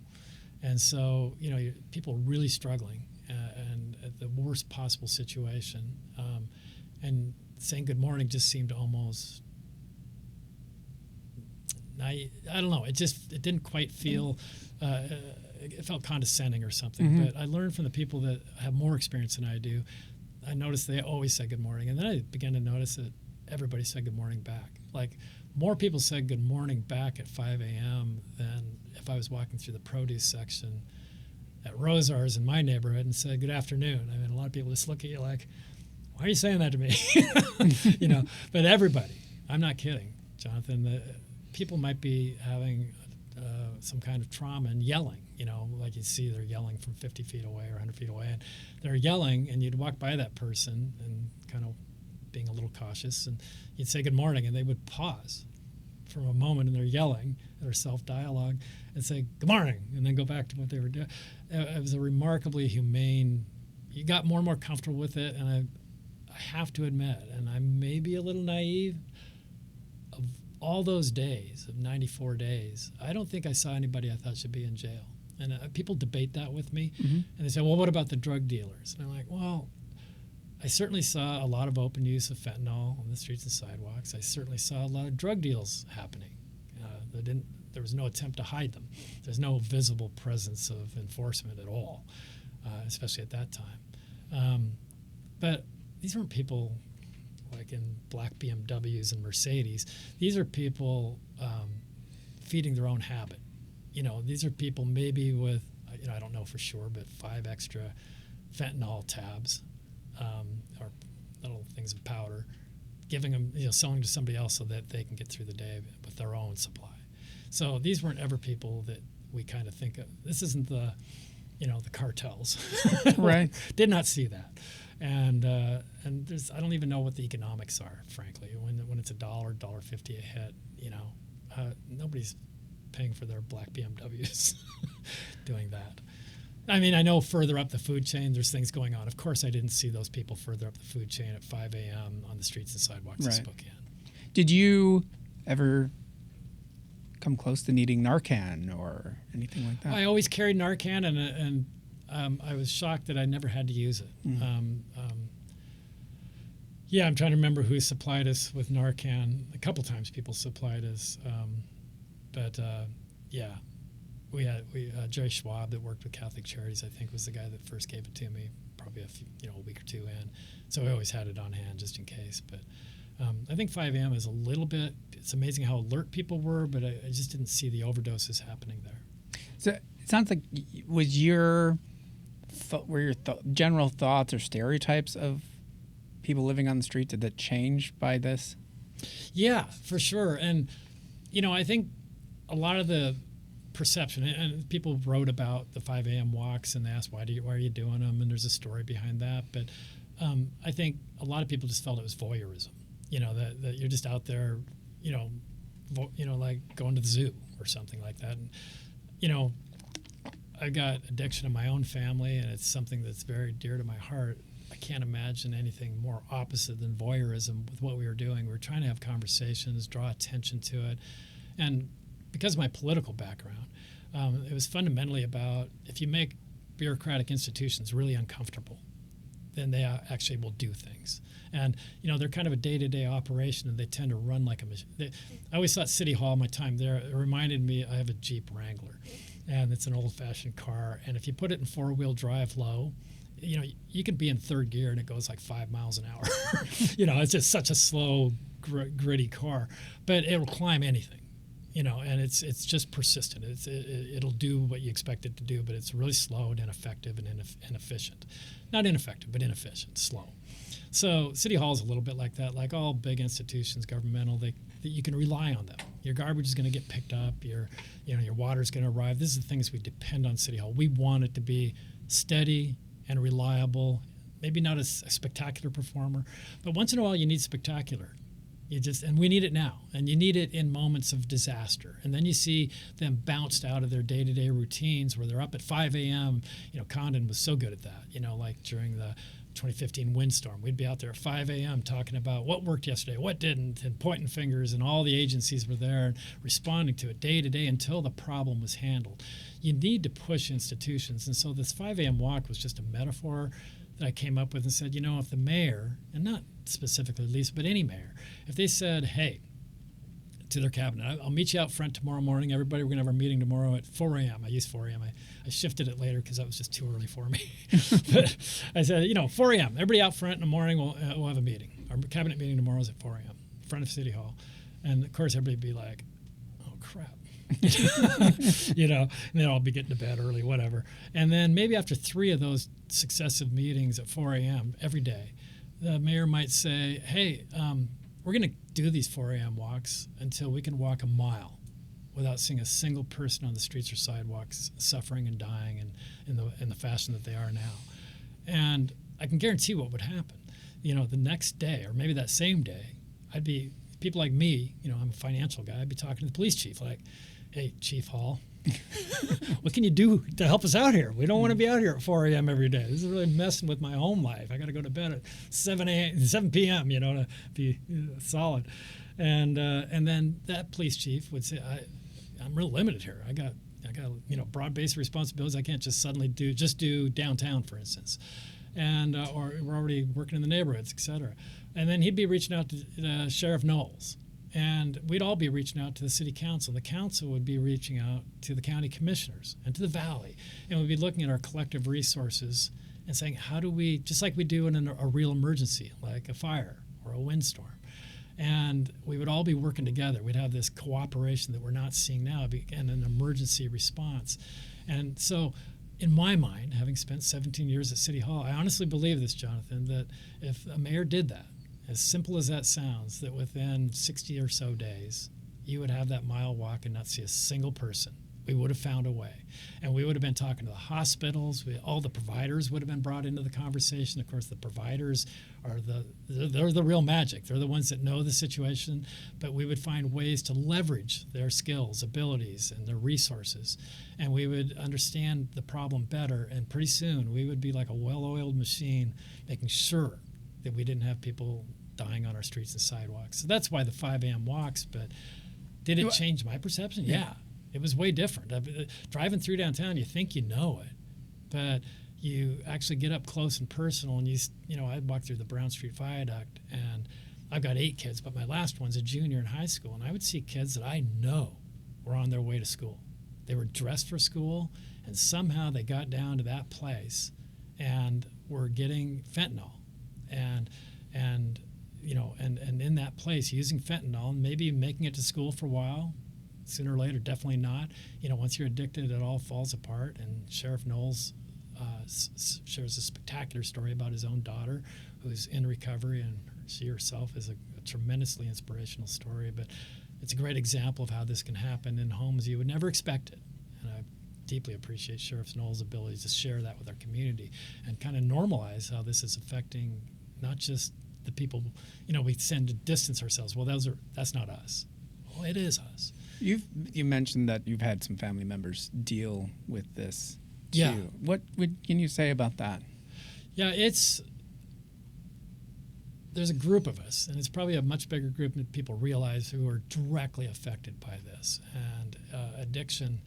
And so, people really struggling and at the worst possible situation. And saying good morning just seemed almost, I don't know, it didn't quite feel, it felt condescending or something. Mm-hmm. But I learned from the people that have more experience than I do. I noticed they always said good morning. And then I began to notice that everybody said good morning back. Like, more people said good morning back at 5 a.m. than if I was walking through the produce section at Rosars in my neighborhood and said good afternoon. I mean, a lot of people just look at you like, why are you saying that to me? But everybody, I'm not kidding, Jonathan, people might be having some kind of trauma and yelling, like you see they're yelling from 50 feet away or 100 feet away, and they're yelling, and you'd walk by that person and kind of being a little cautious, and you'd say good morning, and they would pause for a moment in their yelling, their self-dialogue, and say good morning, and then go back to what they were doing. It was a remarkably humane. You got more and more comfortable with it, and I have to admit, and I may be a little naive, of all those days, of 94 days, I don't think I saw anybody I thought should be in jail. And people debate that with me, mm-hmm. and they say, well, what about the drug dealers? And I'm like, well, I certainly saw a lot of open use of fentanyl on the streets and sidewalks. I certainly saw a lot of drug deals happening. There was no attempt to hide them. There's no visible presence of enforcement at all, especially at that time. But these weren't people like in black BMWs and Mercedes. These are people feeding their own habit. These are people maybe with, I don't know for sure, but 5 extra fentanyl tabs. Or little things of powder, giving them, selling to somebody else so that they can get through the day with their own supply. So these weren't ever people that we kind of think of. This isn't the cartels. Right. Did not see that. And there's, I don't even know what the economics are, frankly. When it's $1.50 a hit, nobody's paying for their black BMWs doing that. I mean, I know further up the food chain, there's things going on. Of course, I didn't see those people further up the food chain at 5 a.m. on the streets and sidewalks of Spokane. Did you ever come close to needing Narcan or anything like that? I always carried Narcan, and I was shocked that I never had to use it. Mm. I'm trying to remember who supplied us with Narcan. A couple times people supplied us, We had Jerry Schwab that worked with Catholic Charities, I think, was the guy that first gave it to me, probably a week or two in. So I always had it on hand just in case. But I think 5 a.m. is a little bit. It's amazing how alert people were, but I just didn't see the overdoses happening there. So it sounds like was your general thoughts or stereotypes of people living on the street, did that change by this? Yeah, for sure. And I think a lot of the perception, and people wrote about the 5 a.m. walks and they asked why are you doing them, and there's a story behind that. But I think a lot of people just felt it was voyeurism, that you're just out there, like going to the zoo or something like that. And I've got addiction in my own family, and it's something that's very dear to my heart. I can't imagine anything more opposite than voyeurism with what we were doing. We were trying to have conversations, draw attention to it. And because of my political background, it was fundamentally about if you make bureaucratic institutions really uncomfortable, then they actually will do things. And, they're kind of a day-to-day operation, and they tend to run like a machine. I always thought City Hall, my time there, it reminded me, I have a Jeep Wrangler, and it's an old-fashioned car. And if you put it in four-wheel drive low, you could be in third gear and it goes like 5 miles an hour. It's just such a slow, gritty car, but it'll climb anything. And it's just persistent. It'll do what you expect it to do, but it's really slow and ineffective and inefficient. Not ineffective, but inefficient, slow. So City Hall is a little bit like that. Like all big institutions, governmental, you can rely on them. Your garbage is going to get picked up. Your water is going to arrive. This is the things we depend on City Hall. We want it to be steady and reliable. Maybe not a spectacular performer, but once in a while you need spectacular. And we need it now, and you need it in moments of disaster. And then you see them bounced out of their day-to-day routines where they're up at 5 a.m. Condon was so good at that, like during the 2015 windstorm. We'd be out there at 5 a.m. talking about what worked yesterday, what didn't, and pointing fingers, and all the agencies were there and responding to it day to day until the problem was handled. You need to push institutions. And so this 5 a.m. walk was just a metaphor that I came up with and said, if the mayor, and not specifically Lisa, but any mayor, if they said, hey, to their cabinet, I'll meet you out front tomorrow morning. Everybody, we're going to have our meeting tomorrow at 4 a.m. I used 4 a.m. I shifted it later because that was just too early for me. But I said, 4 a.m. Everybody out front in the morning, we'll have a meeting. Our cabinet meeting tomorrow is at 4 a.m. in front of City Hall. And, of course, everybody would be like, oh, crap. And they'll all be getting to bed early, whatever. And then maybe after 3 of those successive meetings at 4 a.m. every day, the mayor might say, hey, we're going to do these 4 a.m. walks until we can walk a mile without seeing a single person on the streets or sidewalks suffering and dying in the fashion that they are now. And I can guarantee what would happen. The next day or maybe that same day, I'd be people like me, I'm a financial guy, I'd be talking to the police chief like, hey, Chief Hall, what can you do to help us out here? We don't want to be out here at 4 a.m. every day. This is really messing with my home life. I got to go to bed at 7 p.m., to be solid. And then that police chief would say, I'm real limited here. I got broad-based responsibilities. I can't just suddenly do downtown, for instance. And or we're already working in the neighborhoods, et cetera. And then he'd be reaching out to Sheriff Knowles. And we'd all be reaching out to the city council. The council would be reaching out to the county commissioners and to the valley. And we'd be looking at our collective resources and saying, how do we, just like we do in a real emergency, like a fire or a windstorm. And we would all be working together. We'd have this cooperation that we're not seeing now and an emergency response. And so in my mind, having spent 17 years at City Hall, I honestly believe this, Jonathan, that if a mayor did that, as simple as that sounds, that within 60 or so days, you would have that mile walk and not see a single person. We would have found a way. And we would have been talking to the hospitals. All the providers would have been brought into the conversation. Of course, the providers are they're the real magic. They're the ones that know the situation. But we would find ways to leverage their skills, abilities, and their resources. And we would understand the problem better. And pretty soon, we would be like a well-oiled machine, making sure that we didn't have people dying on our streets and sidewalks. So that's why the 5 a.m. walks. But did it change my perception? Yeah. It was way different. Driving through downtown, you think you know it, but you actually get up close and personal. And I'd walk through the Brown Street Viaduct, and I've got 8 kids, but my last one's a junior in high school, and I would see kids that I know were on their way to school. They were dressed for school, and somehow they got down to that place, and were getting fentanyl, and in that place using fentanyl, and maybe making it to school for a while. Sooner or later, definitely not. Once you're addicted, it all falls apart. And Sheriff Knowles shares a spectacular story about his own daughter who's in recovery, and she herself is a tremendously inspirational story. But it's a great example of how this can happen in homes you would never expect it. And I deeply appreciate Sheriff Knowles' ability to share that with our community and kind of normalize how this is affecting not just the people, we tend to distance ourselves. Well, that's not us. Well, it is us. You mentioned that you've had some family members deal with this too. Yeah. What can you say about that? Yeah, it's there's a group of us, and it's probably a much bigger group than people realize, who are directly affected by this. And addiction,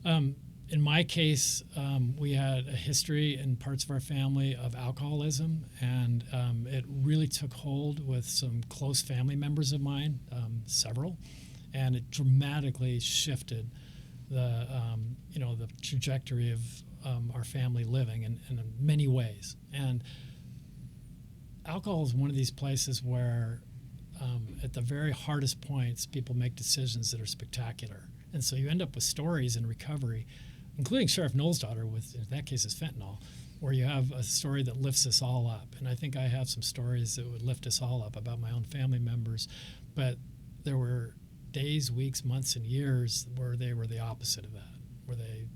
in my case, we had a history in parts of our family of alcoholism, and it really took hold with some close family members of mine, several, and it dramatically shifted the the trajectory of our family living in many ways. And alcohol is one of these places where at the very hardest points people make decisions that are spectacular, and so you end up with stories in recovery, including Sheriff Knoll's daughter, with, in that case, is fentanyl, where you have a story that lifts us all up. And I think I have some stories that would lift us all up about my own family members, but there were days, weeks, months, and years where they were the opposite of that, where they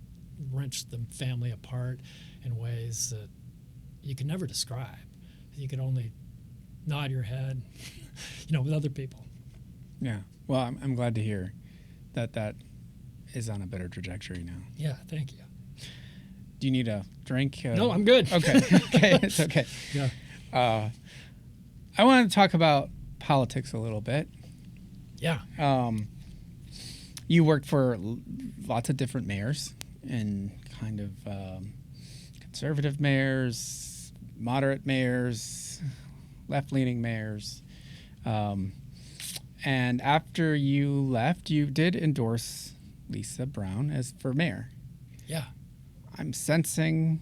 wrenched the family apart in ways that you could never describe. You could only nod your head, with other people. Yeah. Well, I'm glad to hear that is on a better trajectory now. Yeah, thank you. Do you need a drink? No, I'm good. Okay. Okay, it's okay. Yeah. I want to talk about politics a little bit. Yeah. You worked for lots of different mayors, and kind of conservative mayors, moderate mayors, left-leaning mayors. And after you left, you did endorse Lisa Brown as for mayor. Yeah. I'm sensing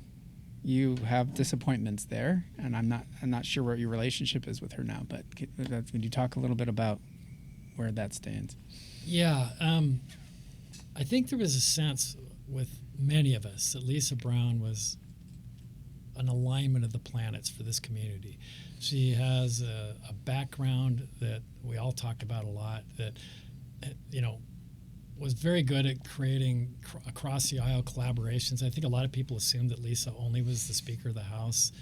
you have disappointments there, and I'm not sure what your relationship is with her now, but could you talk a little bit about where that stands? Yeah. I think there was a sense with many of us that Lisa Brown was an alignment of the planets for this community. She has a background that we all talked about a lot, that was very good at creating across the aisle collaborations. I think a lot of people assumed that Lisa only was the Speaker of the House,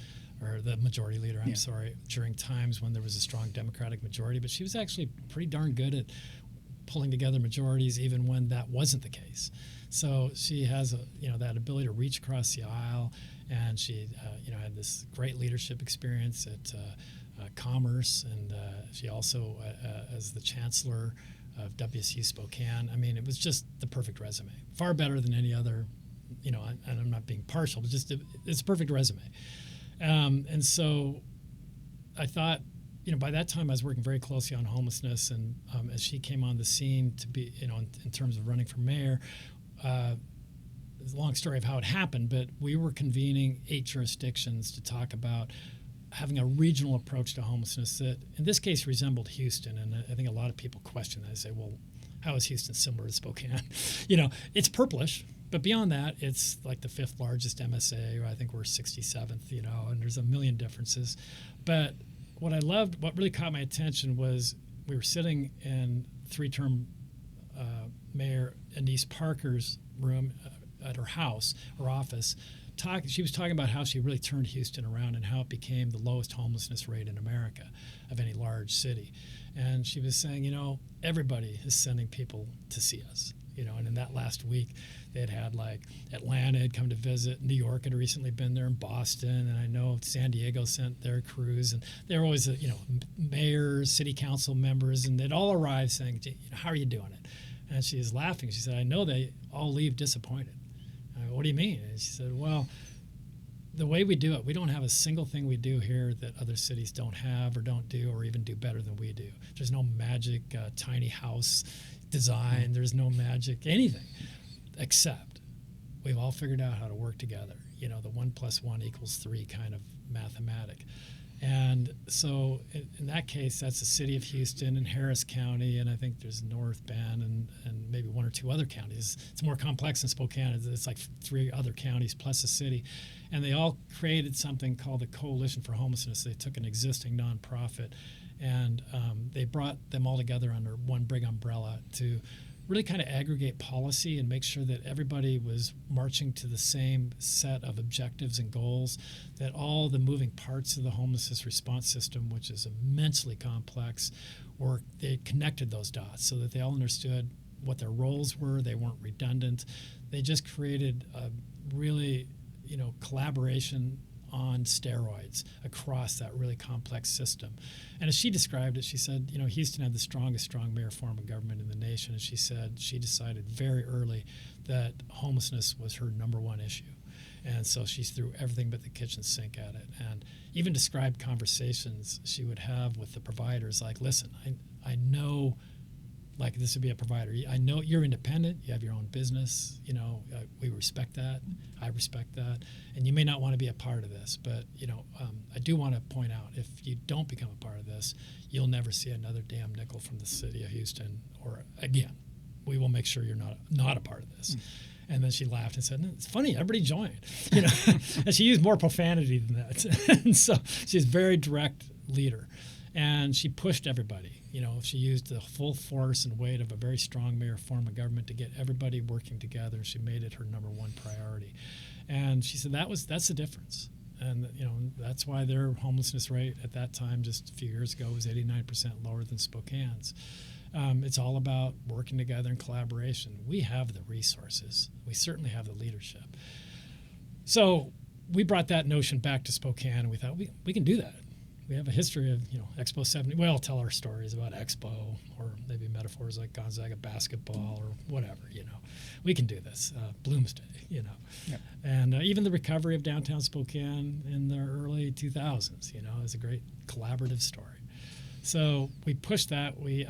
or the Majority Leader, I'm sorry, during times when there was a strong Democratic majority, but she was actually pretty darn good at pulling together majorities even when that wasn't the case. So she has that ability to reach across the aisle, and she had this great leadership experience at Commerce, and she also as the Chancellor of WSU Spokane. I mean, it was just the perfect resume, far better than any other. And I'm not being partial, but just it's a perfect resume. And so I thought, by that time I was working very closely on homelessness, and as she came on the scene to be, in terms of running for mayor, it's a long story of how it happened, but we were convening 8 jurisdictions to talk about having a regional approach to homelessness that, in this case, resembled Houston. And I think a lot of people question that. They say, well, how is Houston similar to Spokane? It's purplish, but beyond that, it's like the 5th largest MSA, or I think we're 67th, and there's a million differences. But what I loved, what really caught my attention, was we were sitting in 3-term Mayor Anise Parker's room at her house or office. She was talking about how she really turned Houston around and how it became the lowest homelessness rate in America of any large city. And she was saying, everybody is sending people to see us. And in that last week, they had like Atlanta had come to visit, New York had recently been there, and Boston, and I know San Diego sent their crews, and they were always, mayors, city council members, and they'd all arrive saying, how are you doing it? And she was laughing. She said, I know they all leave disappointed. I go, what do you mean? And she said, well, the way we do it, we don't have a single thing we do here that other cities don't have or don't do or even do better than we do. There's no magic tiny house design. There's no magic anything, except we've all figured out how to work together. The 1 + 1 = 3 kind of mathematic. And so in that case, that's the city of Houston and Harris County, and I think there's North Bend and maybe 1 or 2 other counties. It's more complex than Spokane. It's like 3 other counties plus a city. And they all created something called the Coalition for Homelessness. They took an existing nonprofit, and they brought them all together under one big umbrella to really kind of aggregate policy and make sure that everybody was marching to the same set of objectives and goals, that all the moving parts of the homelessness response system, which is immensely complex, they connected those dots so that they all understood what their roles were. They weren't redundant. They just created a really, collaboration on steroids across that really complex system. And as she described it, she said, Houston had the strong mayor form of government in the nation. And she said she decided very early that homelessness was her number one issue. And so she threw everything but the kitchen sink at it, and even described conversations she would have with the providers like, listen, I know, like, this would be a provider. I know you're independent. You have your own business. We respect that. I respect that. And you may not want to be a part of this, but, I do want to point out, if you don't become a part of this, you'll never see another damn nickel from the city of Houston. Or, again, we will make sure you're not a part of this. And then she laughed and said, it's funny, everybody joined. And she used more profanity than that. And so she's a very direct leader. And she pushed everybody. She used the full force and weight of a very strong mayor form of government to get everybody working together. She made it her number one priority. And she said that's the difference. And that's why their homelessness rate at that time, just a few years ago, was 89% lower than Spokane's. It's all about working together in collaboration. We have the resources. We certainly have the leadership. So we brought that notion back to Spokane, and we thought we can do that. We have a history of, Expo 70. Well, tell our stories about Expo, or maybe metaphors like Gonzaga basketball or whatever, We can do this. Bloomsday, Yep. And even the recovery of downtown Spokane in the early 2000s, is a great collaborative story. So we pushed that. We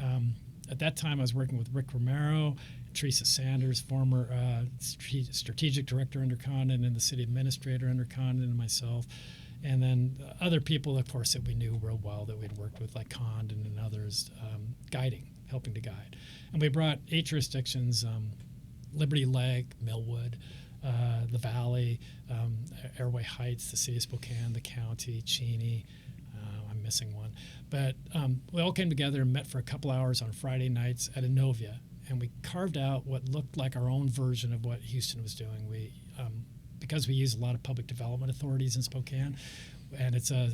at that time, I was working with Rick Romero, Teresa Sanders, former strategic director under Condon and the city administrator under Condon, and myself. And then other people, of course, that we knew real well that we'd worked with, like Condon and others, helping to guide. And we brought 8 jurisdictions, Liberty Lake, Millwood, the Valley, Airway Heights, the city of Spokane, the county, Cheney. I'm missing one. But we all came together and met for a couple hours on Friday nights at Inovia, and we carved out what looked like our own version of what Houston was doing. We because we use a lot of public development authorities in Spokane, and it's a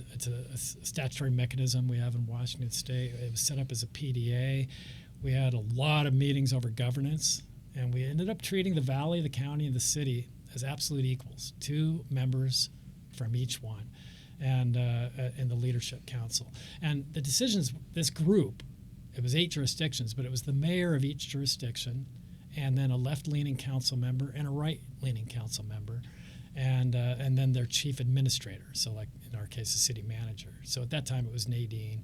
statutory mechanism we have in Washington State. It was set up as a PDA. We had a lot of meetings over governance, and we ended up treating the valley, the county, and the city as absolute equals, 2 members from each one, and in the leadership council. And the decisions, this group, it was 8 jurisdictions, but it was the mayor of each jurisdiction, and then a left-leaning council member and a right-leaning council member, and then their chief administrator. So, like in our case, the city manager. So at that time, it was Nadine.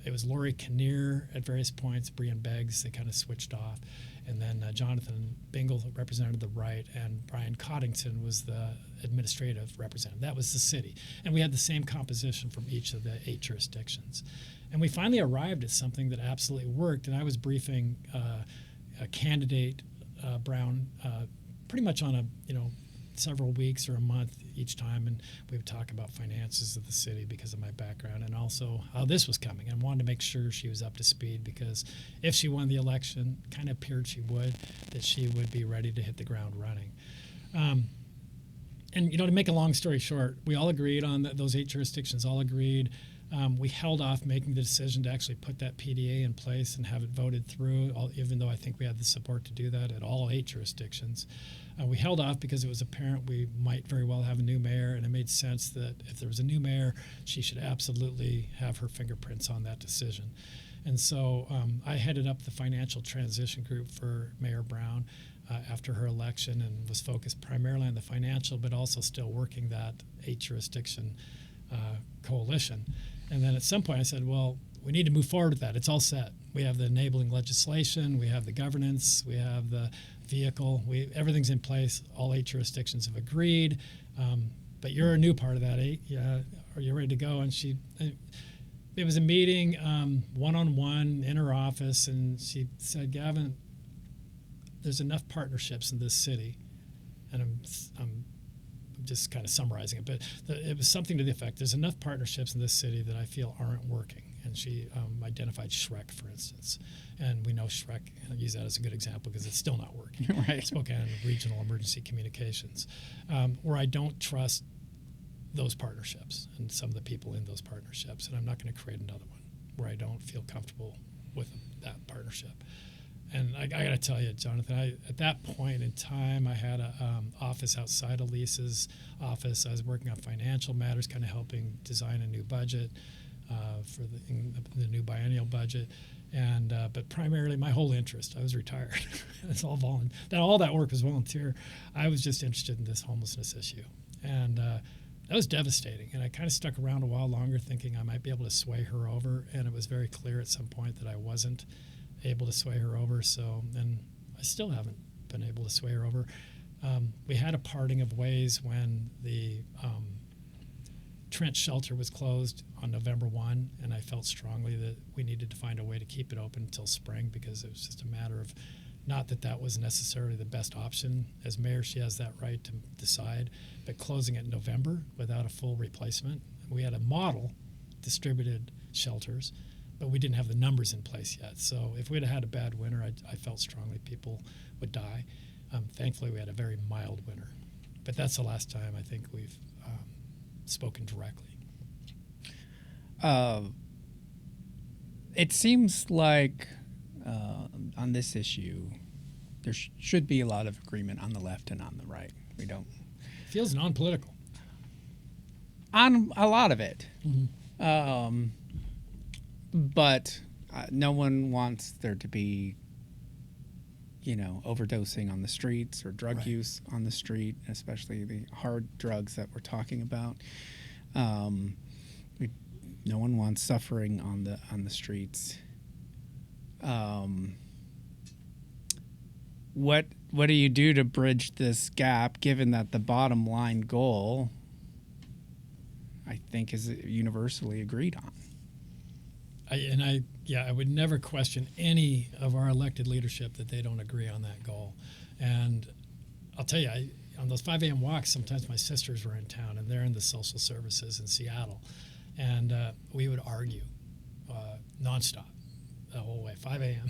It was Lori Kinnear at various points, Brian Beggs. They kind of switched off, and then Jonathan Bingle represented the right, and Brian Coddington was the administrative representative. That was the city, and we had the same composition from each of the 8 jurisdictions. And we finally arrived at something that absolutely worked. And I was briefing a candidate, Brown, pretty much on several weeks or a month each time, and we would talk about finances of the city because of my background, and also how this was coming. And wanted to make sure she was up to speed, because if she won the election, kind of appeared she would, that she would be ready to hit the ground running. And to make a long story short, we all agreed on that. Those 8 jurisdictions all agreed. We held off making the decision to actually put that PDA in place and have it voted through, even though I think we had the support to do that at all 8 jurisdictions. We held off because it was apparent we might very well have a new mayor, and it made sense that if there was a new mayor, she should absolutely have her fingerprints on that decision. And so I headed up the financial transition group for Mayor Brown after her election, and was focused primarily on the financial, but also still working that 8 jurisdiction coalition. And then at some point I said, well, we need to move forward with that. It's all set. We have the enabling legislation, we have the governance, we have the vehicle, everything's in place. All 8 jurisdictions have agreed. But you're a new part of that 8. Are you ready to go? And it was a meeting, one-on-one in her office, and she said, Gavin, there's enough partnerships in this city, and I'm just kind of summarizing it, but it was something to the effect, there's enough partnerships in this city that I feel aren't working. And she identified Shrek, for instance. And we know Shrek, and I use that as a good example because it's still not working. Right. Spokane Regional Emergency Communications, where I don't trust those partnerships and some of the people in those partnerships. And I'm not going to create another one where I don't feel comfortable with that partnership. And I got to tell you, Jonathan, at that point in time, I had an office outside of Lisa's office. I was working on financial matters, kind of helping design a new budget for the new biennial budget. And but primarily, my whole interest, I was retired. It's all all that work was volunteer. I was just interested in this homelessness issue, and that was devastating. And I kind of stuck around a while longer, thinking I might be able to sway her over. And it was very clear at some point that I wasn't able to sway her over. So, and I still haven't been able to sway her over. We had a parting of ways when the Trent shelter was closed on November 1, and I felt strongly that we needed to find a way to keep it open until spring, because it was just a matter of, not that that was necessarily the best option. As mayor, she has that right to decide, but closing it in November without a full replacement. We had a model distributed shelters, but we didn't have the numbers in place yet. So if we'd have had a bad winter, I felt strongly people would die. Thankfully, we had a very mild winter. But that's the last time I think we've spoken directly. It seems like on this issue, there should be a lot of agreement on the left and on the right. We don't. Feels non-political. On a lot of it. Mm-hmm. But no one wants there to be, overdosing on the streets or drug use on the street, especially the hard drugs that we're talking about. No one wants suffering on the streets. What do you do to bridge this gap, given that the bottom line goal, I think, is universally agreed on? I would never question any of our elected leadership that they don't agree on that goal. And I'll tell you, on those 5 a.m. walks, sometimes my sisters were in town, and they're in the social services in Seattle. And we would argue nonstop the whole way, 5 a.m.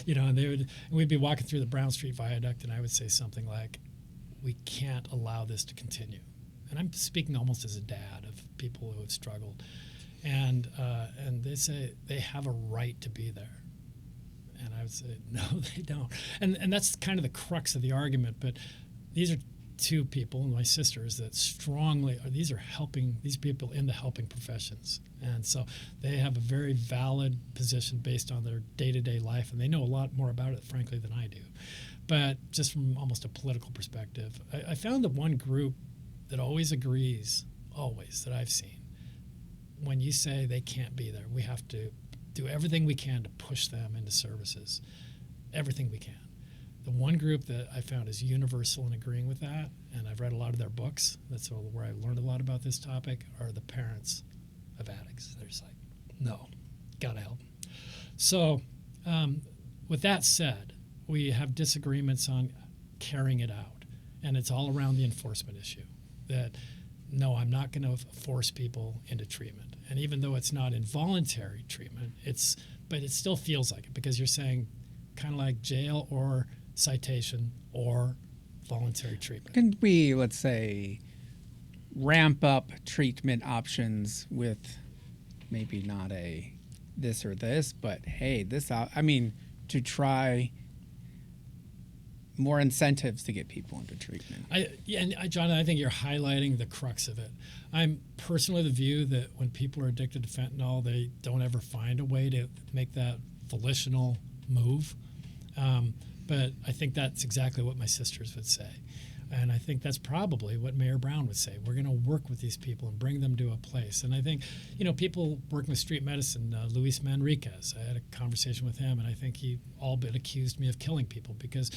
And we'd be walking through the Brown Street Viaduct, and I would say something like, "We can't allow this to continue." And I'm speaking almost as a dad of people who have struggled. And they say they have a right to be there. And I would say, no, they don't. And that's kind of the crux of the argument. But these are two people, my sisters, that these are people in the helping professions. And so they have a very valid position based on their day-to-day life. And they know a lot more about it, frankly, than I do. But just from almost a political perspective, I found the one group that always agrees, that I've seen, when you say they can't be there, we have to do everything we can to push them into services, everything we can. The one group that I found is universal in agreeing with that, and I've read a lot of their books, that's where I learned a lot about this topic, are the parents of addicts. They're just like, no, gotta help. So with that said, we have disagreements on carrying it out, and it's all around the enforcement issue. That, no, I'm not going to force people into treatment. And even though it's not involuntary treatment, but it still feels like it, because you're saying kind of like jail or citation or voluntary treatment. Can we, let's say, ramp up treatment options with maybe not a this or this, but hey, to try more incentives to get people into treatment. John, I think you're highlighting the crux of it. I'm personally of the view that when people are addicted to fentanyl, they don't ever find a way to make that volitional move. But I think that's exactly what my sisters would say. And I think that's probably what Mayor Brown would say. We're going to work with these people and bring them to a place. And I think, people working with street medicine, Luis Manriquez, I had a conversation with him, and I think he all but accused me of killing people, because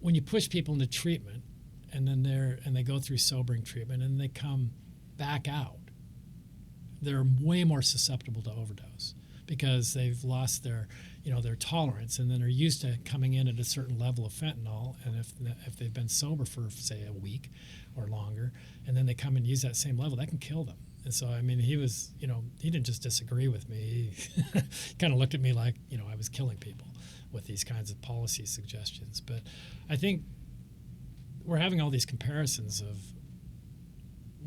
when you push people into treatment and then they go through sobering treatment and they come back out, they're way more susceptible to overdose, because they've lost their tolerance, and then they're used to coming in at a certain level of fentanyl. And if they've been sober for, say, a week or longer, and then they come and use that same level, that can kill them. And so, he was, he didn't just disagree with me. He kind of looked at me like, I was killing people with these kinds of policy suggestions. But I think we're having all these comparisons of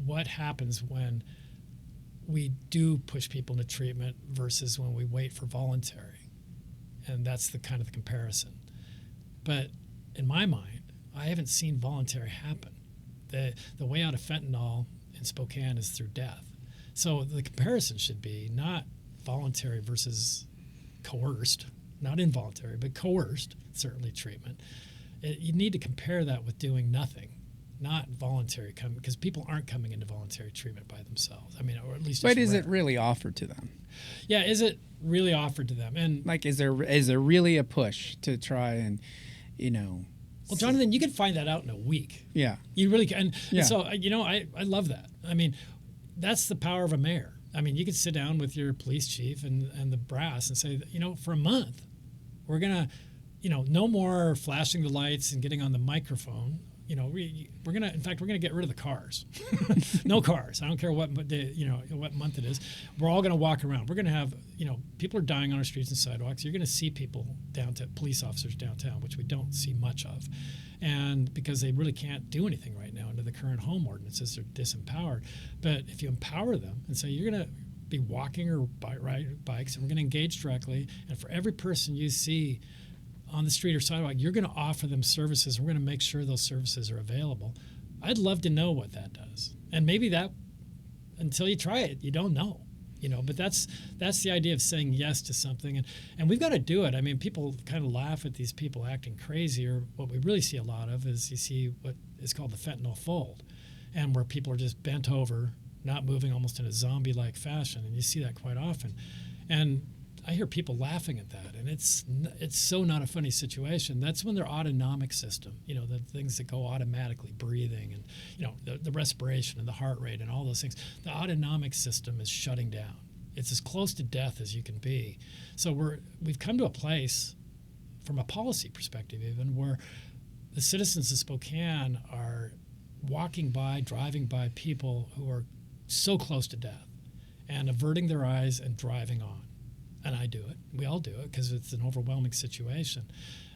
what happens when we do push people into treatment versus when we wait for voluntary. and that's the kind of the comparison. But in my mind, I haven't seen voluntary happen. The way out of fentanyl in Spokane is through death. So the comparison should be not voluntary versus coerced, not involuntary, but coerced, certainly treatment. You need to compare that with doing nothing, not voluntary, because people aren't coming into voluntary treatment by themselves. I mean, or at least. But is it really offered to them? Yeah, is it really offered to them? And like, is there really a push to try and, Well, Jonathan, you can find that out in a week. Yeah. You really can. And so, I love that. I mean, that's the power of a mayor. I mean, you could sit down with your police chief and the brass and say, for a month, we're going to, no more flashing the lights and getting on the microphone. We're going to get rid of the cars. No cars. I don't care what month it is. We're all going to walk around. We're going to have, people are dying on our streets and sidewalks. You're going to see people downtown, police officers downtown, which we don't see much of. And because they really can't do anything right now under the current home ordinances, they're disempowered. But if you empower them and say, you're going to be walking or ride bikes, and we're going to engage directly, and for every person you see on the street or sidewalk, you're going to offer them services. We're going to make sure those services are available. I'd love to know what that does. And maybe that, until you try it, you don't know. But that's the idea of saying yes to something. And we've got to do it. I mean, people kind of laugh at these people acting crazy, or what we really see a lot of is you see what is called the fentanyl fold, and where people are just bent over, not moving, almost in a zombie-like fashion. And you see that quite often. And I hear people laughing at that, and it's so not a funny situation. That's when their autonomic system, the things that go automatically, breathing and, the respiration and the heart rate and all those things, the autonomic system is shutting down. It's as close to death as you can be. So we've come to a place, from a policy perspective even, where the citizens of Spokane are walking by, driving by people who are so close to death and averting their eyes and driving on. And I do it. We all do it because it's an overwhelming situation.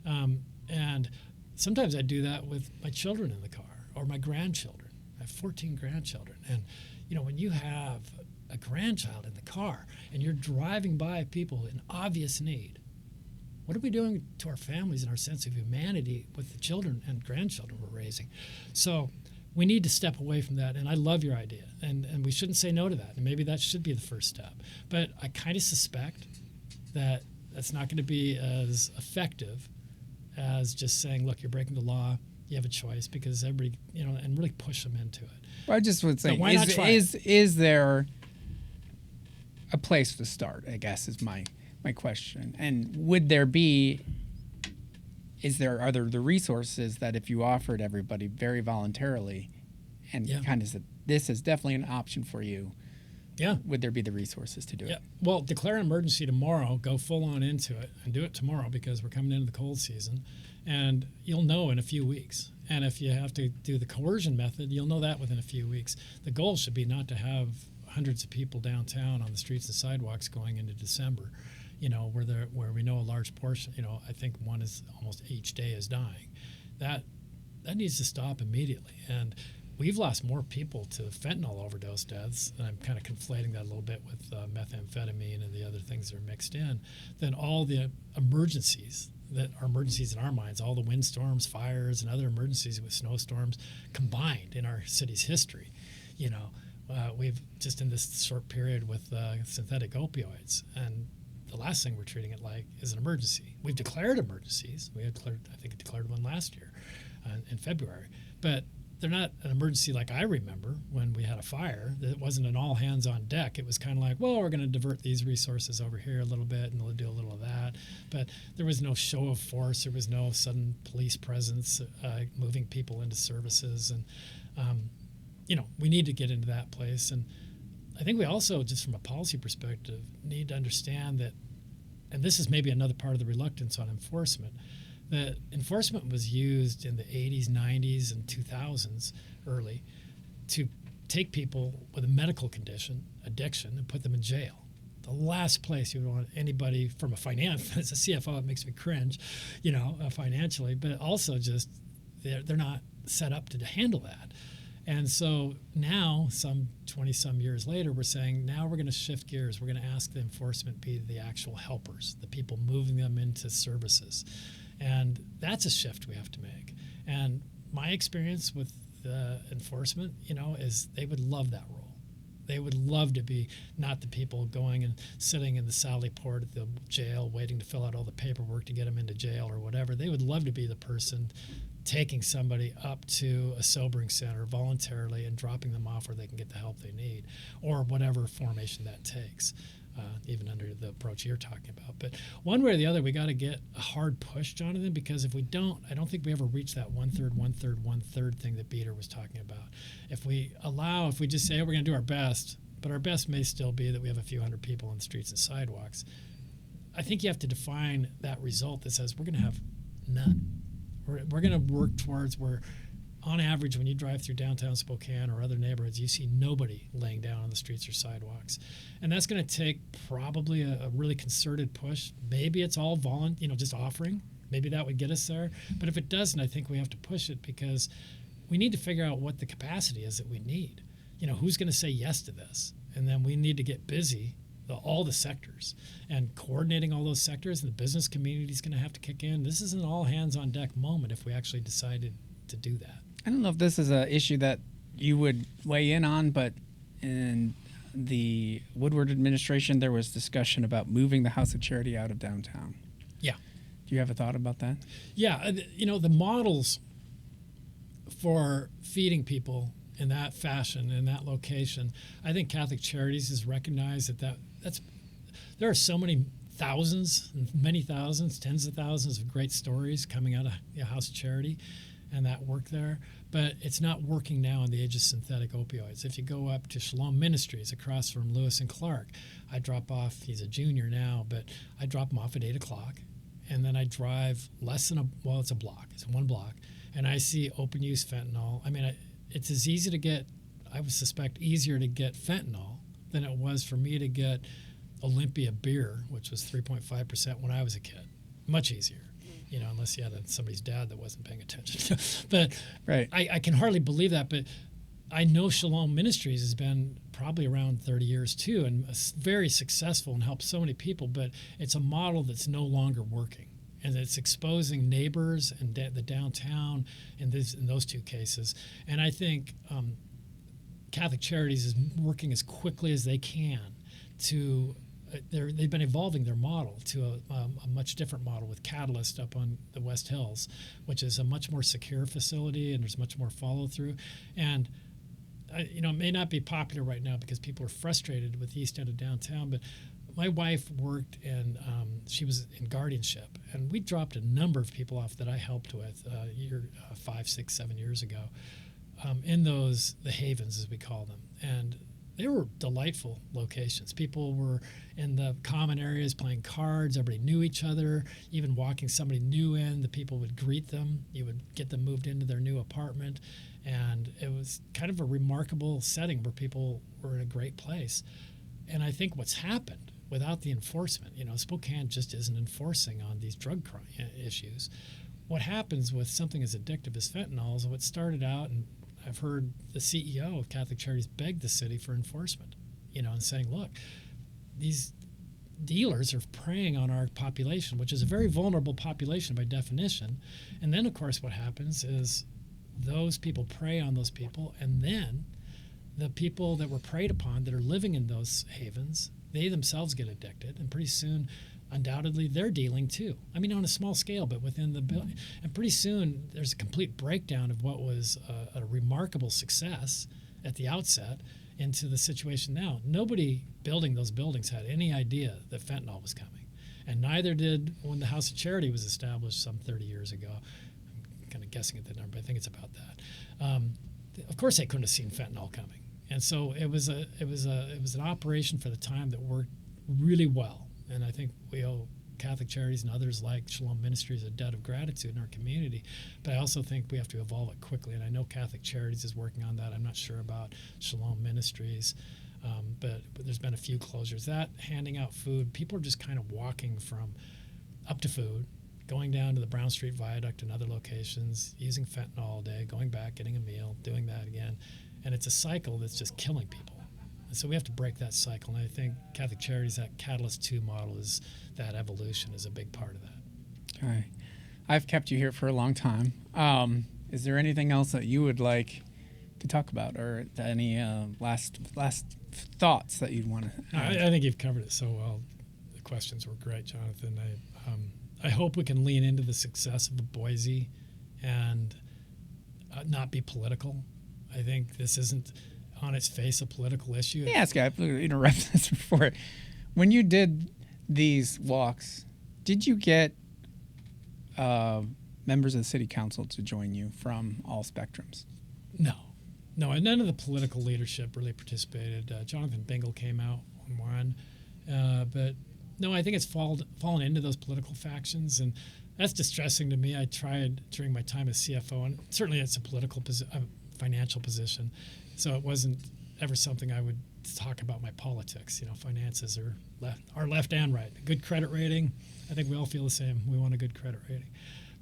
And sometimes I do that with my children in the car or my grandchildren. I have 14 grandchildren. And, when you have a grandchild in the car and you're driving by people in obvious need, what are we doing to our families and our sense of humanity with the children and grandchildren we're raising? So we need to step away from that. And I love your idea. And we shouldn't say no to that. And maybe that should be the first step. But I kind of suspect that that's not going to be as effective as just saying, look, you're breaking the law, you have a choice, because everybody, and really push them into it. Well, I just would say, is there a place to start, I guess, is my question. And would there be, are there the resources that if you offered everybody very voluntarily and kind of said, this is definitely an option for you, would there be the resources to do it? Well, declare an emergency tomorrow, go full on into it, and do it tomorrow, because we're coming into the cold season, and you'll know in a few weeks. And if you have to do the coercion method, you'll know that within a few weeks. The goal should be not to have hundreds of people downtown on the streets and sidewalks going into December, where we know a large portion, I think one is almost each day is dying. That needs to stop immediately. And we've lost more people to fentanyl overdose deaths, and I'm kind of conflating that a little bit with methamphetamine and the other things that are mixed in, than all the emergencies that are emergencies in our minds, all the windstorms, fires, and other emergencies with snowstorms combined in our city's history. We've just in this short period with synthetic opioids, and the last thing we're treating it like is an emergency. We've declared emergencies. I think declared one last year in February, but they're not an emergency like I remember when we had a fire. It wasn't an all hands on deck. It was kind of like, well, we're going to divert these resources over here a little bit, and we'll do a little of that. But there was no show of force. There was no sudden police presence moving people into services. And, we need to get into that place. And I think we also, just from a policy perspective, need to understand that, and this is maybe another part of the reluctance on enforcement, that enforcement was used in the 80s, 90s, and 2000s early to take people with a medical condition, addiction, and put them in jail. The last place you would want anybody from as a CFO, it makes me cringe, financially, but also just they're not set up to handle that. And so now, some 20-some years later, we're saying now we're going to shift gears. We're going to ask the enforcement be the actual helpers, the people moving them into services. And that's a shift we have to make. And my experience with enforcement, is they would love that role. They would love to be not the people going and sitting in the Sally Port at the jail waiting to fill out all the paperwork to get them into jail or whatever. They would love to be the person taking somebody up to a sobering center voluntarily and dropping them off where they can get the help they need, or whatever formation that takes, even under the approach you're talking about. But one way or the other, we got to get a hard push, Jonathan, because if we don't, I don't think we ever reach that one-third thing that Peter was talking about. If we just say, we're going to do our best, but our best may still be that we have a few hundred people on the streets and sidewalks, I think you have to define that result that says we're going to have none. We're going to work towards where, on average, when you drive through downtown Spokane or other neighborhoods, you see nobody laying down on the streets or sidewalks. And that's going to take probably a really concerted push. Maybe it's all just offering. Maybe that would get us there. But if it doesn't, I think we have to push it, because we need to figure out what the capacity is that we need. Who's going to say yes to this? And then we need to get busy, all the sectors, and coordinating all those sectors, and the business community is going to have to kick in. This is an all hands on deck moment if we actually decided to do that. I don't know if this is an issue that you would weigh in on, but in the Woodward administration, there was discussion about moving the House of Charity out of downtown. Yeah. Do you have a thought about that? Yeah. The models for feeding people in that fashion, in that location, I think Catholic Charities has recognized that's there are so many thousands, many thousands, tens of thousands of great stories coming out of House of Charity and that work there, but it's not working now in the age of synthetic opioids. If you go up to Shalom Ministries across from Lewis and Clark, I drop off, he's a junior now, but I drop him off at 8 o'clock, and then I drive it's a block, it's one block, and I see open use fentanyl. I mean, it's as easy to get, I would suspect, easier to get fentanyl than it was for me to get Olympia beer, which was 3.5% when I was a kid. Much easier. Unless you had somebody's dad that wasn't paying attention. But right. I can hardly believe that. But I know Shalom Ministries has been probably around 30 years too, and very successful and helped so many people. But it's a model that's no longer working, and it's exposing neighbors and the downtown in those two cases. And I think Catholic Charities is working as quickly as they can to. They've been evolving their model to a much different model with Catalyst up on the West Hills, which is a much more secure facility, and there's much more follow through. And it may not be popular right now because people are frustrated with the east end of downtown, but my wife worked she was in guardianship, and we dropped a number of people off that I helped with 5, 6, 7 years ago in the havens, as we call them. And they were delightful locations. People were in the common areas playing cards. Everybody knew each other. Even walking somebody new in, the people would greet them. You would get them moved into their new apartment. And it was kind of a remarkable setting where people were in a great place. And I think what's happened without the enforcement, Spokane just isn't enforcing on these drug crime issues. What happens with something as addictive as fentanyl is what started out, and I've heard the CEO of Catholic Charities beg the city for enforcement, and saying, look, these dealers are preying on our population, which is a very vulnerable population by definition. And then, of course, what happens is those people prey on those people, and then the people that were preyed upon that are living in those havens, they themselves get addicted, and pretty soon undoubtedly they're dealing too. I mean, on a small scale, but within the building. And pretty soon there's a complete breakdown of what was a remarkable success at the outset into the situation now. Nobody building those buildings had any idea that fentanyl was coming. And neither did when the House of Charity was established some 30 years ago. I'm kind of guessing at the number, but I think it's about that. Of course they couldn't have seen fentanyl coming. And so it was an operation for the time that worked really well. And I think we owe Catholic Charities and others like Shalom Ministries a debt of gratitude in our community. But I also think we have to evolve it quickly. And I know Catholic Charities is working on that. I'm not sure about Shalom Ministries, but there's been a few closures. That handing out food, people are just kind of walking from up to food, going down to the Brown Street Viaduct and other locations, using fentanyl all day, going back, getting a meal, doing that again. And it's a cycle that's just killing people. And so we have to break that cycle. And I think Catholic Charities, that Catalyst 2 model, is that evolution is a big part of that. All right. I've kept you here for a long time. Is there anything else that you would like to talk about, or any last thoughts that you'd want to add? I think you've covered it so well. The questions were great, Jonathan. I hope we can lean into the success of Boise and not be political. I think this isn't on its face a political issue. Yeah, I've interrupted this before. When you did these walks, did you get members of the city council to join you from all spectrums? No, and none of the political leadership really participated. Jonathan Bingle came out on one, but no, I think it's fallen into those political factions, and that's distressing to me. I tried during my time as CFO, and certainly it's a political financial position, so it wasn't ever something I would talk about my politics. Finances are left and right. A good credit rating, I think we all feel the same. We want a good credit rating.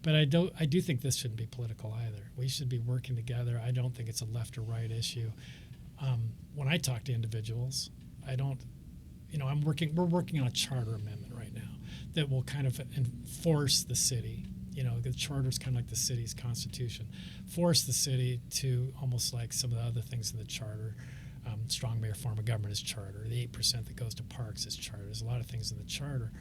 But I do think this shouldn't be political either. We should be working together. I don't think it's a left or right issue. When I talk to individuals, we're working on a charter amendment right now that will kind of enforce the city. The charter is kind of like the city's constitution. Force the city to, almost like some of the other things in the charter. Strong mayor form of government is charter. The 8% that goes to parks is charter. There's a lot of things in the charter.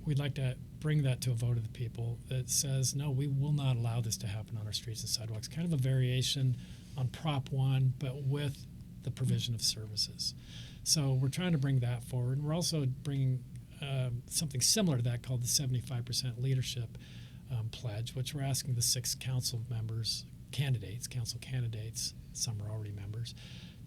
We'd like to bring that to a vote of the people that says, no, we will not allow this to happen on our streets and sidewalks. Kind of a variation on Prop 1, but with the provision of services. So we're trying to bring that forward. We're also bringing something similar to that called the 75% leadership pledge, which we're asking the 6 council candidates, some are already members,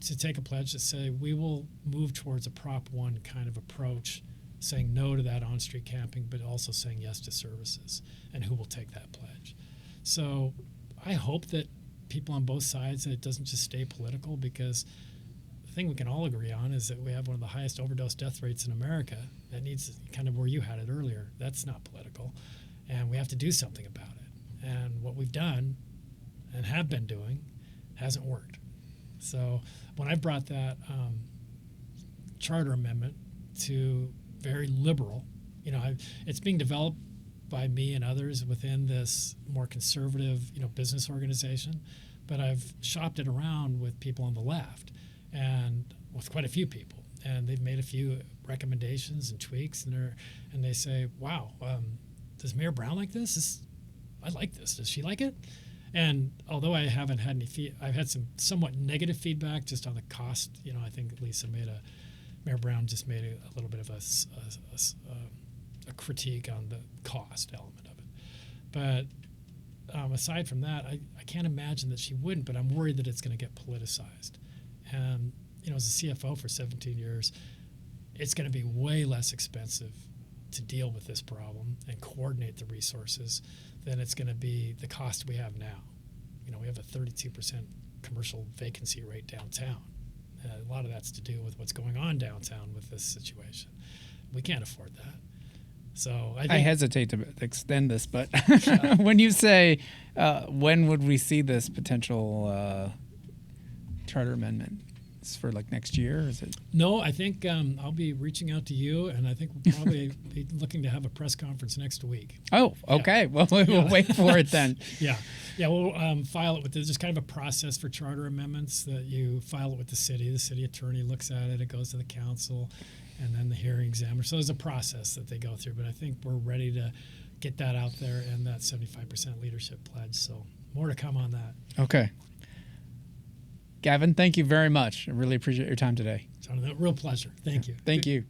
to take a pledge to say we will move towards a Prop 1 kind of approach, saying no to that on-street camping, but also saying yes to services, and who will take that pledge. So I hope that people on both sides, that it doesn't just stay political, because the thing we can all agree on is that we have one of the highest overdose death rates in America. That needs, kind of where you had it earlier, that's not political, and we have to do something about it. And what we've done and have been doing hasn't worked. So when I brought that charter amendment to very liberal, it's being developed by me and others within this more conservative, business organization, but I've shopped it around with people on the left and with quite a few people, and they've made a few recommendations and tweaks, and they say, wow, does Mayor Brown like this? I like this. Does she like it? And although I haven't had any I've had some somewhat negative feedback just on the cost. I think Mayor Brown just made a little bit of a critique on the cost element of it. But aside from that, I can't imagine that she wouldn't, but I'm worried that it's going to get politicized. And, as a CFO for 17 years, it's going to be way less expensive to deal with this problem and coordinate the resources than it's going to be the cost we have now. We have a 32% commercial vacancy rate downtown. A lot of that's to do with what's going on downtown with this situation. We can't afford that. So I hesitate to extend this, but when you say when would we see this potential charter amendment? It's for next year, or is it? No, I think I'll be reaching out to you, and I think we'll probably be looking to have a press conference next week. Oh, okay. Yeah. Well, we'll wait for it then. Yeah, we'll file it with there's kind of a process for charter amendments that you file it with the city. The city attorney looks at it. It goes to the council, and then the hearing examiner. So there's a process that they go through. But I think we're ready to get that out there and that 75% leadership pledge. So more to come on that. Okay. Gavin, thank you very much. I really appreciate your time today. Jonathan, real pleasure. Thank you. Thank you.